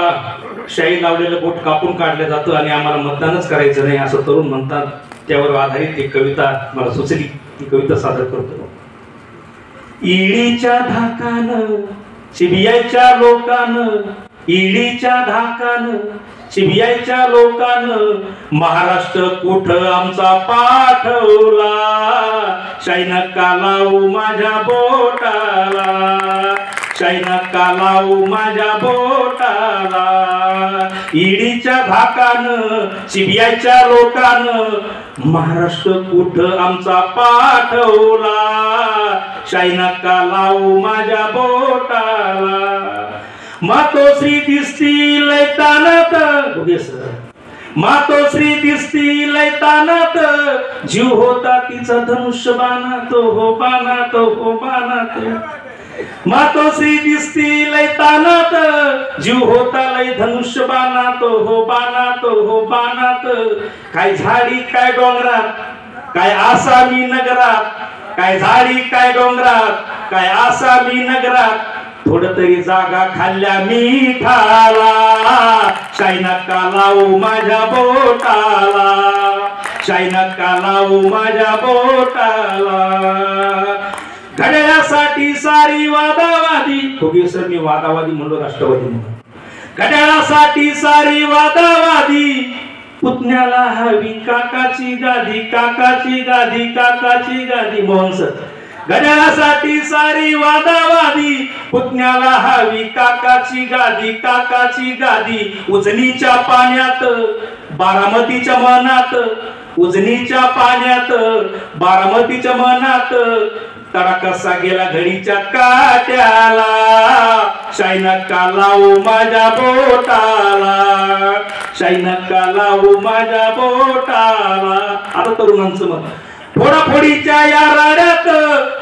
शाई लावलेलं बोट कापून काढलं जातं आणि आम्हाला मतदानच करायचं नाही असं तरुण म्हणतात त्यावर आधारित एक कविता मला सुचली. ती कविता सादर करतो. ईडीच्या धाकानं सीबीआयच्या लोकांनं. ईडीच्या धाकानं सीबीआयच्या लोकांनं महाराष्ट्र कुठं आमचा पाठवला. शाईनं का लावू माझ्या बोटाला. शाईनं का लावू माझ्या बोटाला. ईडीच्या धाकानं सीबीआयच्या लोकांनं महाराष्ट्र कुठं आमचा पाठवला. शाईनं का लावू माझ्या बोटाला. मातोश्री दिसती लय तानात. मातोश्री दिसती लय तानात. जीव होता तिचा धनुष्य बाणात हो बाणात हो बाणात. मातोश्री दिसती लय तानात. जीव होता लय धनुष्य बाणात हो बाणात हो बाणात. काय झाडी काय डोंगरात काय आसामी नगरात, काय झाडी काय डोंगरात, काय आसामी नगरात, थोडं तरी जागा खाल्ल्या मिठाला, शाई नका लावू माझ्या बोटाला, शाई नका लावू माझ्या बोटाला. घड्याळासाठी सारी वादावादी, हो सर मी वादावादी म्हणलो, राष्ट्रवादी म्हणून. घड्याळासाठी सारी वादावादी, पुतण्याला हवी काकाची गादी, काकाची गादी, काकाची गादी. मोहन सर. घड्याळासाठी सारी वादावादी, पुतण्याला हवी काकाची गादी, काकाची गादी. उजनीच्या पाण्यात बारामतीच्या मनात, उजनीच्या पाण्यात बारामतीच्या मनात, तडा कसा गेला घडीच्या काट्याला, शाई नका लावू माझ्या बोटाला, शाई नका लावू माझ्या बोटाला. आता तरुणांचं मत. फोडाफोडीच्या या राड्यात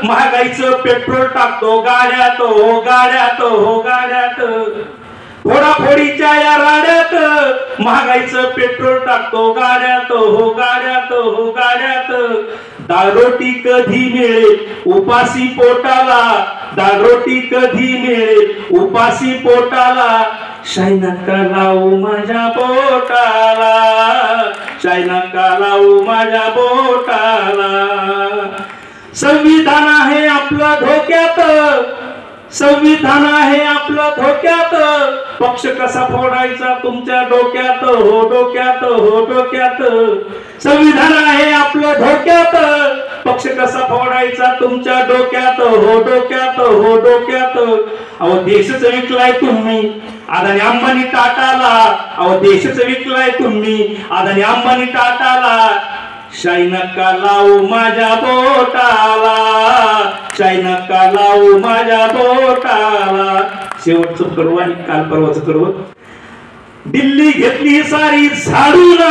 महागाईचं पेट्रोल टाकतो गाड्यात, हो गाड्यात, हो गाड्यात. फोडाफोडीच्या या राड्यात महागाईचं पेट्रोल टाकतो गाड्यात, हो गाड्यात, हो गाड्यात. डाळ रोटी कधी मिळेल उपाशी पोटाला, डाळ रोटी कधी मिळेल उपाशी पोटाला, शाई नका लावू माझ्या बोटाला, शाई नका लावू माझ्या बोटाला. संविधान आहे आपलं धोक्यात, संविधान आहे आपलं धोक्यात, पक्ष कसा फोडायचा तुमच्या डोक्यात, हो डोक्यात, हो डोक्यात. संविधान आहे आपलं धोक्यात, पक्ष कसा फोडायचा तुमच्या डोक्यात, हो डोक्यात, हो डोक्यात. अहो देशच विकलाय तुम्ही अदानी अंबानी टाटाला, अहो देशच विकलाय तुम्ही अदानी अंबानी टाटाला, शाई नका लावू माझ्या बोटाला, शाई नका लावू माझ्या बोटाला. शेवटचं कडवं आणि काल परवाचं कडवं. दिल्ली घेतली सारी झाडून,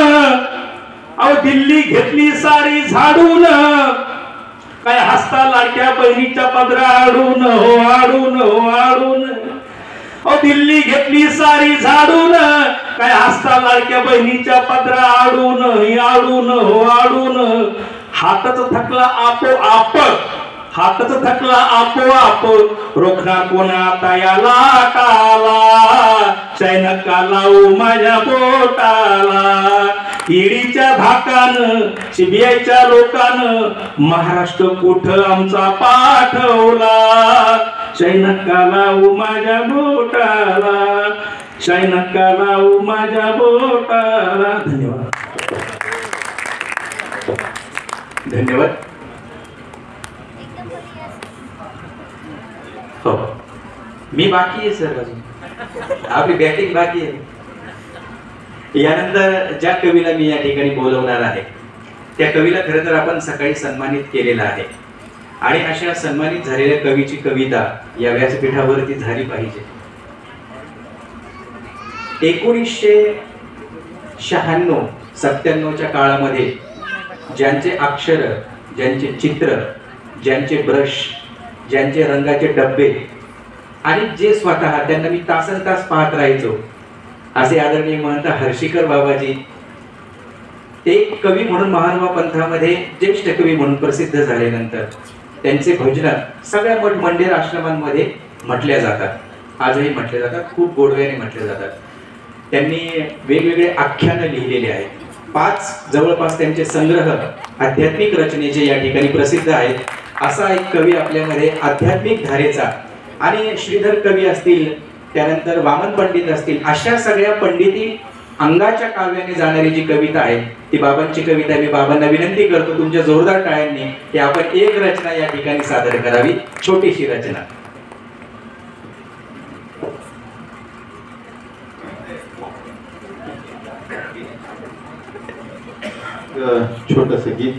अहो दिल्ली घेतली सारी झाडून, काय हसता लाडक्या बहिणीच्या पदरा आडून, हो आडून, हो आडून. अहो दिल्ली घेतली सारी झाडून, काय हसता लाडक्या बहिणीच्या पदरा आडून, आडून, हो आडून. हातच थकला आपोआप, हातच थकला आपोआप, रोखणार कोण आता या लाटाला, शाई नका लावू माझ्या बोटाला. ईडीच्या धाकानं सीबीआयच्या लोकानं महाराष्ट्र कुठं आमचा पाठवला, शाई नका लावू माझ्या बोटाला, शाई नका लावू माझ्या बोटाला. धन्यवाद. धन्यवाद. हो मी बाकी आहे सर, अजून आपली बॅटिंग बाकी आहे. यानंतर ज्या कवीला मी या ठिकाणी बोलवणार आहे त्या कवीला खरं तर आपण सकाळी सन्मानित केलेला आहे आणि अशा सन्मानित झालेल्या कवीची कविता या व्यासपीठावरती झाली पाहिजे. 1996-97च्या काळामध्ये ज्यांचे अक्षर, ज्यांचे चित्र, ज्यांचे ब्रश, ज्यांचे रंगाचे डब्बे आणि जे स्वतः त्यांना मी तासनतास पाहत राहायचो असे आदरणीय महंत हर्षिकर बाबाजी, ते कवी म्हणून महानुभाव पंथामध्ये ज्येष्ठ कवी म्हणून प्रसिद्ध झाल्यानंतर त्यांचे भजन सगळ्या मठ मंदिर आश्रमांमध्ये म्हटल्या जातात, आजही म्हटले जातात, खूप गोडव्याने म्हटले जातात. त्यांनी वेगवेगळे आख्यानं लिहिलेले आहेत. 5 जवळपास त्यांचे संग्रह आध्यात्मिक रचनेचे या ठिकाणी प्रसिद्ध आहेत. असा एक कवी आपल्यामध्ये आध्यात्मिक धारेचा, आणि श्रीधर कवी असतील, त्यानंतर वामन पंडित असतील, अशा सगळ्या पंडिती अंगाच्या काव्याने जाणारी जी कविता आहे ती बाबांची कविता. मी बाबांना विनंती करतो तुमच्या जोरदार टाळ्यांनी की आपण एक रचना या ठिकाणी सादर करावी, छोटीशी रचना. छोटस गीत.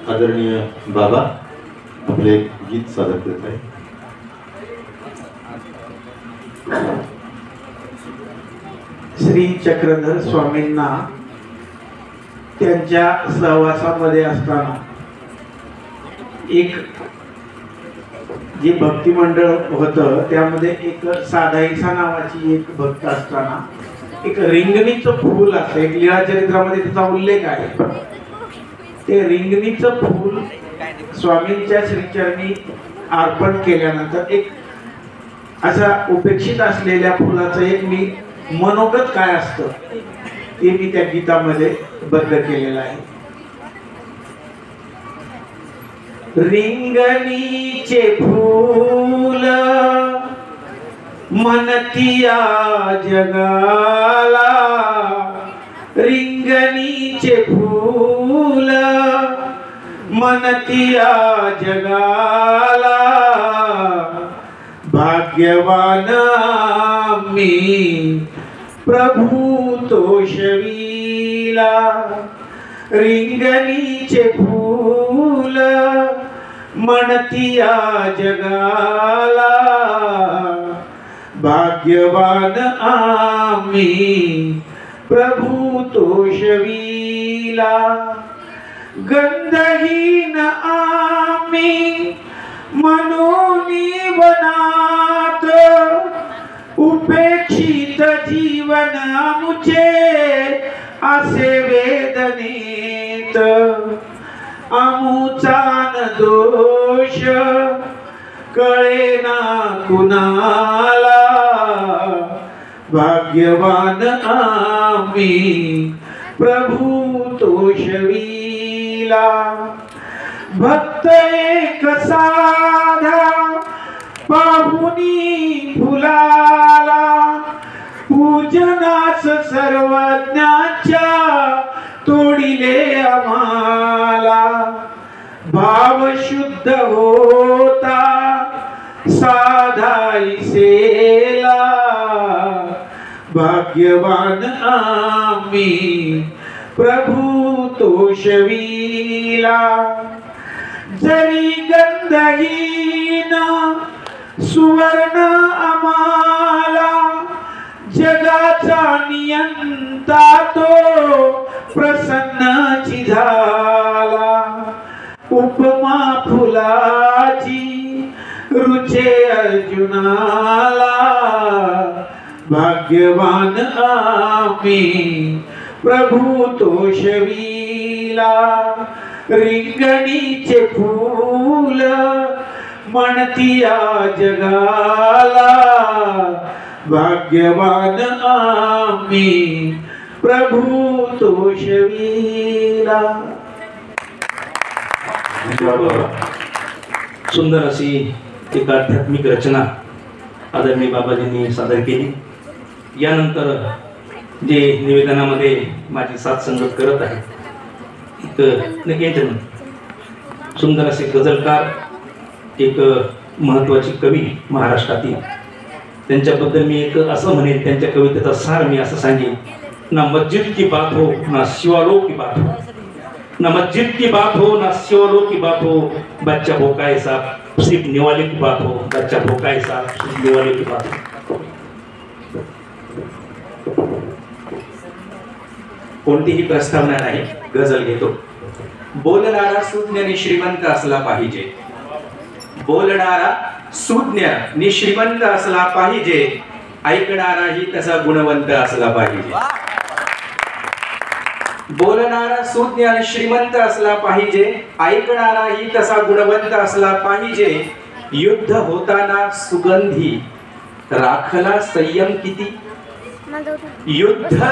आदरणीय बाबा आपले गीत सादर करत आहे. श्री चक्रधर स्वामींना त्यांच्या सहवासामध्ये असताना एक जे भक्ती मंडळ होतं त्यामध्ये एक साधाईसा नावाची एक भक्त असताना एक रिंगणीचं फूल असं एक लीळाचरित्रामध्ये त्याचा उल्लेख आहे. ते रिंगणीचं फूल स्वामींच्या श्रीचरणी अर्पण केल्यानंतर एक असा उपेक्षित असलेल्या फुलाचं एक मी मनोगत काय असतं ते मी त्या गीतामध्ये बद्ध केलेलं आहे. रिंगणीचे फूल म्हणतिया जगाला, रिंगणीचे फूल म्हणतिया जगाला, भाग्यवान मी प्रभू तोषविला. रिंगणीचे फूल म्हणतिया जगाला, भाग्यवान आम्ही प्रभू तोषविला. गंधहीन आम्ही म्हणून वनात, उपेक्षित जीवन आमुचे असे वेदनेत. आमुचा न दोष कळेना कुणाला, भाग्यवान आम्ही प्रभू तोषविला. भक्त एक साधा पाहुनी फुलाला, पूजनास सर्वज्ञाच्या तोडिले आम्हाला. भाव शुद्ध होता साधाईसेला, भाग्यवान आम्ही प्रभू तोषविला. जरी गंधहीन सुवर्ण आम्हाला, जगाचा नियंता तो प्रसन्नाची झाला. उपमा फुलाची रुचे अर्जुनाला, भाग्यवान आम्ही प्रभू तोषविला. रिंगणीचे फूल म्हणतिया जगाला, भाग्यवान आम्ही प्रभू तोषविला. सुंदर अशी एक आध्यात्मिक रचना आदरणीय बाबाजींनी सादर केली. यानंतर जे निवेदनामध्ये माझी साथ संगत करत आहे एक सुंदर असे गझलकार, एक महत्वाची कवी महाराष्ट्रातील, त्यांच्याबद्दल मी एक असं म्हणेन, त्यांच्या कवितेचा सार मी असं सांगेन. ना मस्जिद की बात हो ना शिवालोक की बात हो, ना मस्जिद की बात हो ना शिवालोक की बात हो, बच्चा भोकाए साहब सिर्फ निवाले की बात हो, बच्चा भोकाए साहब सिर्फ निवाले की बात हो. कोणतीही प्रस्तावना नाही, गझल घेतो. बोलणारा सुज्ञ आणि श्रीमंत असला पाहिजे, बोलणारा सुज्ञ आणि श्रीमंत असला पाहिजे, ऐकणाराही तसा गुणवंत असला पाहिजे. बोलणारा सुज्ञ आणि श्रीमंत असला पाहिजे, ऐकणाराही तसा गुणवंत असला पाहिजे. युद्ध होताना सुगंधी राखला संयम किती, युद्ध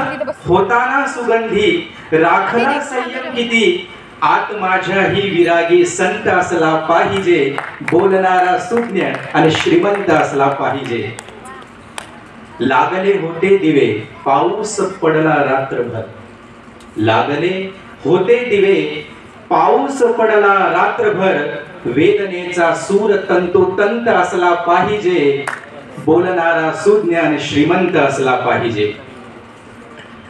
होताना सुगंधी राखला संयम किती. आत माझ्याही विरागी संत असला पाहिजे, बोलणारा सुज्ञ आणि श्रीमंत असला पाहिजे. लागले होते दिवे पाऊस पडला रात्रभर, लागले होते दिवे पाऊस पडला रात्रभर. वेदनेचा सूर तंतोतंत असला पाहिजे, बोलणारा सुज्ञ आणि श्रीमंत असला पाहिजे.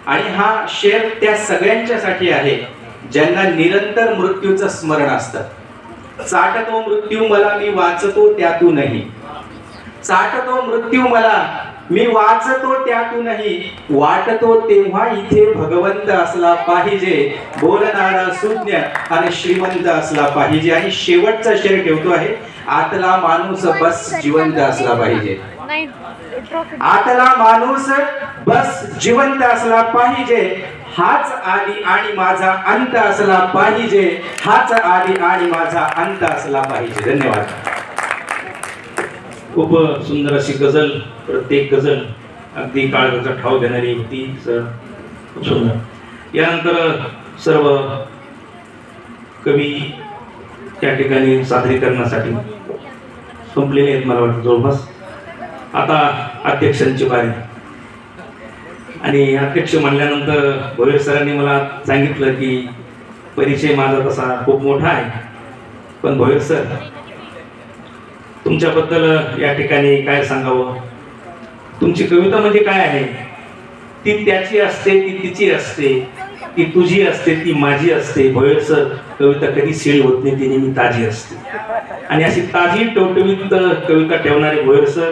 आणि हा शेर त्या सगळ्यांच्यासाठी आहे ज्यांना निरंतर मृत्यूचं स्मरण असतं. चाटतो मृत्यू मला मी वाचतो त्यातूनही, चाटतो मृत्यू मला मी वाचतो त्यातूनही वाटतो तेव्हा इथे भगवंत असला पाहिजे, बोलणारा सुज्ञ आणि श्रीमंत असला पाहिजे. आणि शेवटचा शेर ठेवतो आहे, आतला माणूस बस जिवंत असला पाहिजे. आतला माणूस बस जिवंत असला पाहिजे, हाच आदी आणि माझा अंत असला पाहिजे, हाच आदी आणि माझा अंत असला पाहिजे. धन्यवाद. खूप सुंदर अशी गझल, प्रत्येक गझल अगदी काळजाचा ठाव देणारी होती सर, खूप सुंदर. यानंतर सर्व कवी त्या ठिकाणी सादरीकरणासाठी संपलेले आहेत मला वाटतं जवळपास. आता अध्यक्षांची बारी. आणि अध्यक्ष म्हणल्यानंतर भोयर सरांनी मला सांगितलं की परिचय माझा तसा खूप मोठा आहे, पण भोयर सर तुमच्याबद्दल या ठिकाणी काय सांगावं. तुमची कविता म्हणजे काय आहे, ती त्याची असते, ती तिची असते, ती तुझी असते, ती माझी असते. भोयर सर कविता कधी शिळी होत नाही, ती नेहमी ताजी असते. आणि अशी ताजी टवटवीत कविता ठेवणारे भोयर सर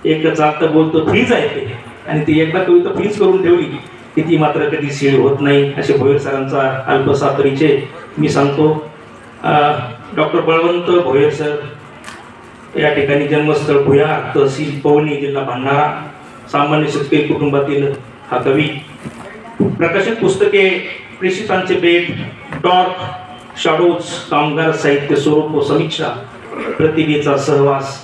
एक चालतं बोलतो फ्रीज आहे ते, आणि ती एकदा कविता फ्रीज करून ठेवली की ती मात्र कधी शिळी होत नाही. असे भोयर सरांचा अल्पसा परिचय मी सांगतो. डॉक्टर बळवंत भोयर सर, या ठिकाणी जन्मस्थळ भुयार, तहसील पवनी, जिल्हा भंडारा. सामान्य शेतकरी कुटुंबातील हा कवी. प्रकाशित पुस्तके प्रेषितांचे बेट, डॉर्क, शॅडोज, कामगार साहित्य स्वरूप व समीक्षा, प्रतिभेचा सहवास,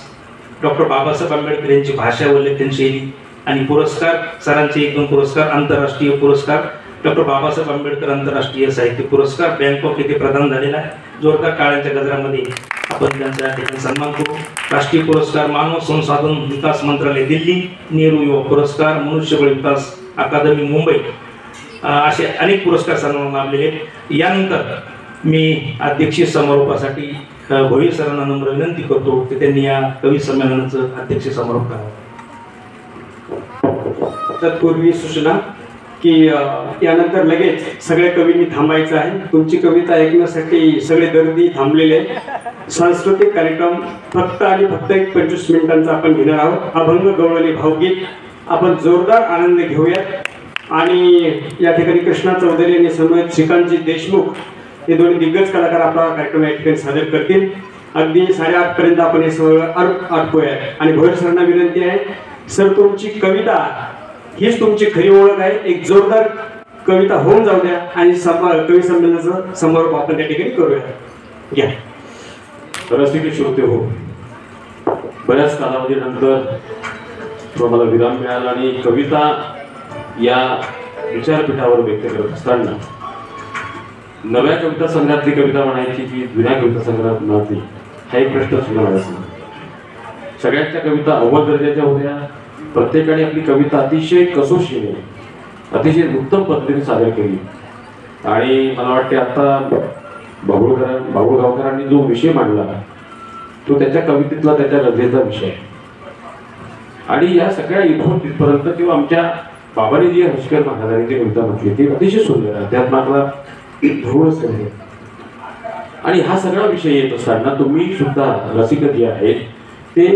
डॉक्टर बाबासाहेब आंबेडकर यांची भाषा व लेखन शैली. आणि पुरस्कार सरांचे 1-2 पुरस्कार, आंतरराष्ट्रीय पुरस्कार, डॉक्टर बाबासाहेब आंबेडकर आंतरराष्ट्रीय साहित्य पुरस्कार बँकॉक येथे प्रदान झालेला आहे. जोरदार टाळ्यांच्या गजरामध्ये आपण त्यांचा ठिकाणी सन्मान करू. राष्ट्रीय पुरस्कार मानव संसाधन विकास मंत्रालय दिल्ली, नेहरू युवा पुरस्कार, मनुष्यबळ विकास अकादमी मुंबई, असे अनेक पुरस्कार सन्मान लाभलेले. यानंतर मी अध्यक्षीय समारोपासाठी भोईर सरांना नम्र विनंती करतो की त्यांनी या कवी संमेलनाचं अध्यक्ष समारोप करावा. तत्पूर्वी सूचना की यानंतर लगेच सगळ्या कवींनी थांबायचं आहे. तुमची कविता ऐकण्यासाठी सगळे दर्दी थांबलेले आहेत. सांस्कृतिक कार्यक्रम फक्त आणि फक्त 25 मिनिटांचा आपण घेणार आहोत. अभंग, गवळणी, भावगीत आपण जोरदार आनंद घेऊयात. आणि या ठिकाणी कृष्णा चौधरी आणि समवेत श्रीकांतजी देशमुख हे दोन्ही दिग्गज कलाकार आपला कार्यक्रम या ठिकाणी सादर करतील. अगदी 8:30 पर्यंत आपण हे सगळं आटपूया. आणि भोयर सरांना विनंती आहे, सर तुमची कविता हीच तुमची खरी ओळख आहे. एक जोरदार कविता होऊन जाऊ द्या आणि कवी संमेलनाचा समारोप आपण त्या ठिकाणी करूया. घ्या. रसिक श्रोते हो, बऱ्याच कालावधीनंतर तुम्हाला विराम मिळाला आणि कविता या विचारपीठावर व्यक्त करत असताना नव्या कविता संघातली कविता म्हणायची की जुन्या कविता संघात म्हणायची, हा एक प्रश्न सुद्धा म्हणायचा. सगळ्यांच्या कविता अव्वल दर्जाच्या होत्या. प्रत्येकाने आपली कविता अतिशय कसोशीने, अतिशय उत्तम पद्धतीने सादर केली. आणि मला वाटते आता बाबुळगावकरांनी जो विषय मांडला तो त्याच्या कवितेतला, त्याच्या रचनेचा विषय आहे. आणि या सगळ्या इथून तिथपर्यंत किंवा आमच्या बाबांनी जी हर्षकर महाराजांनी जी कविता म्हटली ती अतिशय सुंदर आहे. अध्यात्मातला ध्रुवच आहे. आणि हा सगळा विषय येत असताना तुम्ही सुद्धा रसिक जे आहेत ते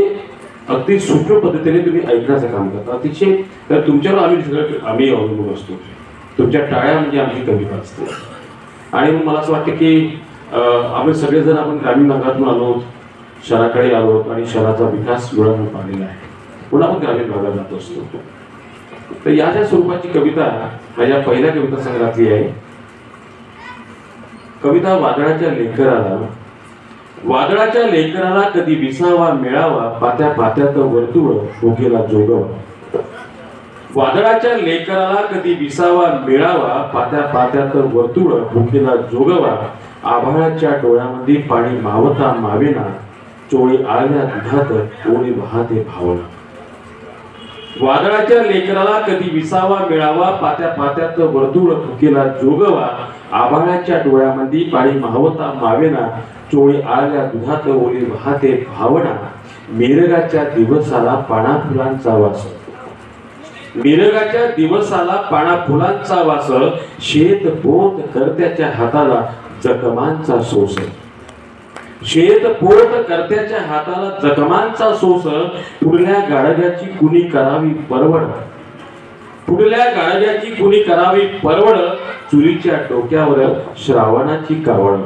अगदी सूक्ष्म पद्धतीने तुम्ही ऐकण्याचं काम करता. अतिशय तर तुमच्यावर आम्ही अवलंबून असतो. तुमच्या टाळ्या म्हणजे आमची कविता असते. आणि मग मला असं वाटतं की आम्ही सगळेजण आपण ग्रामीण भागातून आलो, शहराकडे आलो आणि शहराचा विकास डोळ्यातून पाहिलेला आहे. पुन्हा आपण ग्रामीण भागात जात असतो. तर या ज्या स्वरूपाची कविता माझ्या पहिल्या कविता संग्रहातली आहे. कविता वादळाच्या लेकराला. वादळाच्या लेकराला कधी विसावा मिळावा, पात्या पात्यात वर्तुळ भोगेला जोगवा. वादळाच्या लेकराला कधी विसावा मिळावा, पात्या पात्यात वर्तुळ भोगेला जोगवा. आभाळाच्या डोळ्यामध्ये पाणी मावता मावेना, चोळी आल्या दुधात ओळी वाहते भावना. वादळाच्या लेकराला कधी विसावा मिळावा, पात्या पात्यात वर्तुळ भोगेला जोगवा. आभाळाच्या डोळ्यामध्ये पाणी मावता मावेना, चोळी आल्या दुधात ओली वाहते भावना. मिरगाच्या दिवसाला पाना फुलांचा वास. मिरगाच्या दिवसाला पाना फुलांचा वास. शेत बोत करत्याच्या हाताला जखमांचा सोस. शेत पोट करत्याच्या हाताला जखमांचा सोस, पुढल्या गाडग्याची कुणी करावी परवड, पुढल्या गाडग्याची कुणी करावी परवड, चुलीच्या डोक्यावर श्रावणाची कावड,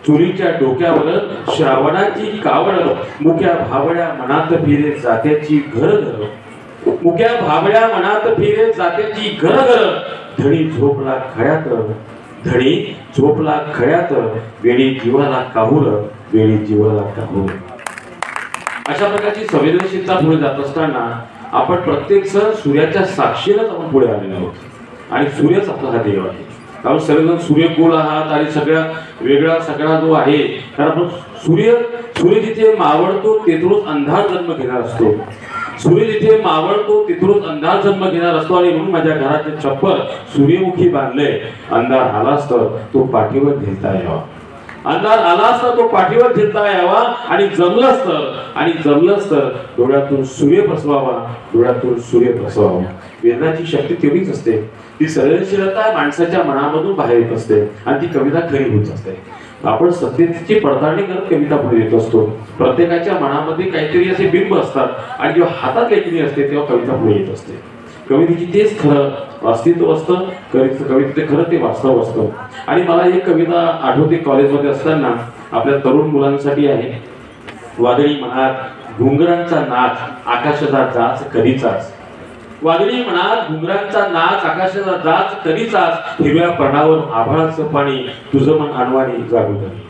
चुलीच्या डोक्यावर श्रावणाची कावड, मुक्या भावड्या मनात फिरे जात्याची घर घर, मुक्या भावड्या मनात फिरे जात्याची घर घर, धणी झोपला खड्यात, धणी झोपला खड्यात, वेळी जीवाला काहूर, वेळी जीवाला काहूर. अशा प्रकारची संवेदनशीलता पुढे जात असताना आपण प्रत्येक सण सूर्याच्या साक्षीनेच आपण पुढे आलेलो आहोत आणि सूर्यच आपला हा देव आहे. कारण सर्वजण सूर्यकुल आहात आणि सगळ्या वेगळा सगळा जो आहे, कारण आपण सूर्य जिथे मावळतो तेथूनच अंधार जन्म घेणार असतो, सूर्य जिथे मावळतो तिथूनच अंधार जन्म घेणार असतो. आणि म्हणून माझ्या घराचे छप्पर सूर्यमुखी बांधले, अंधार आलाच तर तो पाठीवर घेता यावा, अंधार आलाच तर तो पाठीवर घेता यावा, आणि जमलंच तर डोळ्यातून सूर्य बसवावा, डोळ्यातून सूर्य बसवावा. वेदनाची शक्ती तेवढीच असते, ती सर्जनशीलता माणसाच्या मनामधून बाहेर येत असते आणि ती कविता खरी होत असते. आपण सत्यतेची पडताळणी करत कविता पुढे येत असतो. प्रत्येकाच्या मनामध्ये काहीतरी असे बिंब असतात आणि जेव्हा हातात लेखणी असते तेव्हा कविता पुढे येत असते. कवितेची तेच खरं अस्तित्व असतं, कवितेचं खरं ते वास्तव असतं. आणि मला एक कविता आठवते, कॉलेजमध्ये असताना आपल्या तरुण मुलांसाठी आहे. वादळी मनात घुंगरांचा नाच, आकाशाचा जाच कधीचाच, वादळी मनात घुंगरांचा नाच, आकाशाचा जाच कधीचाच, हिरव्या पर्णावर आभाळाचं पाणी, तुझं मन अनवाणी जागू झाली.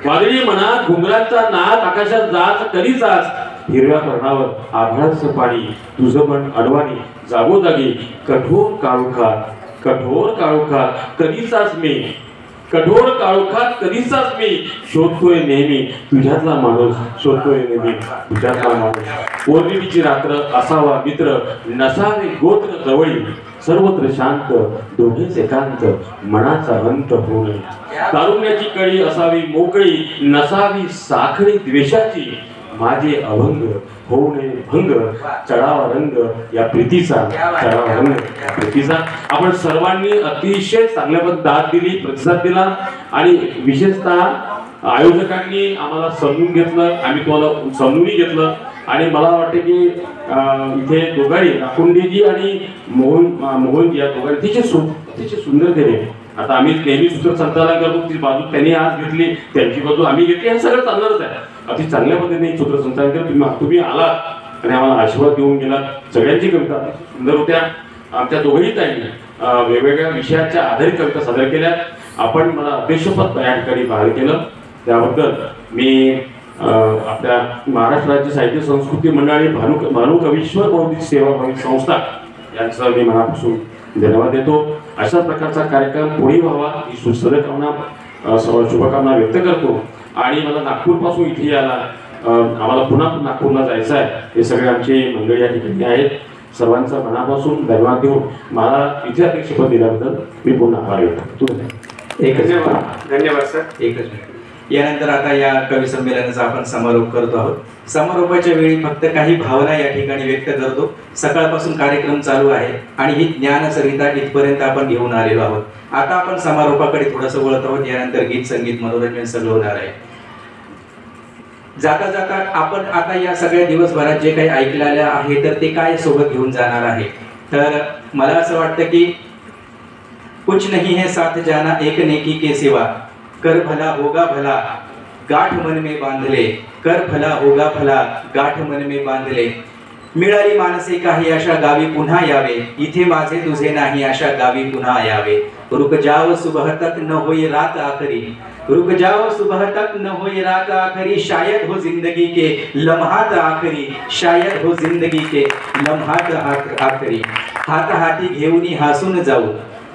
वादळी मनात घुंगरांचा नाच, आकाशात जाच कधीचाच, हिरव्या पर्णावर आभाळाचं पाणी, तुझं मन अडवाणी जागोजागी, कठोर काळोखात कधीचाच मी, कठोर काळोखात कधीचाच मी, शोधतोय नेहमी तुझ्यातला माणूस, शोधतोय नेहमी तुझ्यातला माणूस. पौर्णिमेची रात्र असावा मित्र, नसावे गोत्र जवळी, सर्वत्र शांत दोघेच एकांत, मनाचा अंत होऊ नये. तारुण्याची कळी असावी मोकळी, नसावी साखळी द्वेषाची, माझे अभंग होऊ नये भंग, चढावा रंग या प्रीतीचा, चढावा रंग या प्रीतीचा. आपण सर्वांनी अतिशय चांगल्या पद्धतीने दाद दिली, प्रतिसाद दिला आणि विशेषतः आयोजकांनी आम्हाला समजून घेतलं, आम्ही तुम्हाला समजूनही घेतलं. आणि मला वाटतं की इथे दोघांनी नाकुंडीजी आणि मोहनजी या दोघांनी अतिशय सुंदर केले. आता आम्ही नेहमी सूत्रसंचालन करतो, ती बाजू त्यांनी आज घेतली, त्यांची बाजू आम्ही घेतली, हे सगळं चालणारच आहे. अति चांगल्या पद्धतीने सूत्रसंचालन केलं. तुम्ही आलात आणि आम्हाला आशीर्वाद देऊन गेलात. सगळ्यांची कविता सुंदर होत्या. आमच्या दोघंही त्यांनी वेगवेगळ्या विषयाच्या आधारित कविता सादर केल्या. आपण मला अध्यक्षपद या ठिकाणी बाहेर केलं, त्याबद्दल मी आपल्या महाराष्ट्र राज्य साहित्य संस्कृती मंडळी, भानु कवीश्वर बौद्धिक सेवाभावी संस्था यांचा मी मनापासून धन्यवाद देतो. अशा प्रकारचा कार्यक्रम पुढे व्हावा ही सदकामना शुभकामना व्यक्त करतो. आणि मला नागपूरपासून इथे यायला, आम्हाला पुन्हा नागपूरला जायचं आहे. हे सगळे आमचे मंडळी या ठिकाणी आहेत. सर्वांचा मनापासून धन्यवाद देऊन मला इथे अध्यक्षपद दिल्याबद्दल मी पुन्हा आभार व्यक्त करतो. धन्यवाद सर. एकच मिनिट. यानंतर आता या कवी संमेलनाचा आपण समारोप करतो आहोत. समारोपाच्या वेळी फक्त काही भावना या ठिकाणी व्यक्त करतो. सकाळपासून कार्यक्रम चालू आहे आणि ही ज्ञानसरिता इथपर्यंत आपण घेऊन आलेलो आहोत. आता आपण समारोपाकडे थोडंसं वळत आहोत. यानंतर गीत संगीत मनोरंजन सगळं होणार आहे. जाता जाता आपण आता या सगळ्या दिवसभरात जे काही ऐकलेलं आहे तर ते काय सोबत घेऊन जाणार आहे. तर मला असं वाटतं की कुछ नहीं है साथ जाना एक नेकी के सिवा, कर भला होगा भला गाठ मन में बांधले, कर भला होगा भला गाठ मन में बांधले. मिळाली मानसे काही अशा गावी पुन्हा यावे, इथे माझे तुझे नाही अशा गावी पुन्हा यावे. रुक जाओ सुबह तक न होई रात आखरी, रुक जाओ सुबह तक न होई रात आखरी, शायद हो जिंदगी के लम्हात आखरी, शायद हो जिंदगी के लम्हात आखरी. हात हाती घेऊनी हसून जाऊ,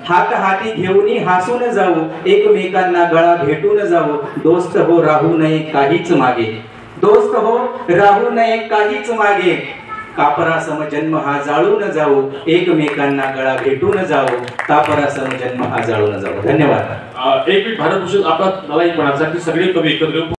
हात हाती घेऊनी हसून जाऊ, एकमेकांना गळा भेटून जाऊ. दोस्त हो राहू नये काहीच मागे, दोस्त हो राहू नये काहीच मागे. कापरा समजन्म हा जाळून जाऊ, एकमेकांना गळा भेटून जाऊ. कापरा समजन्म हा जाळून जाऊ. धन्यवाद. एक भारतभूषण आपण मला एक म्हणायचं की सगळे कवी एकत्र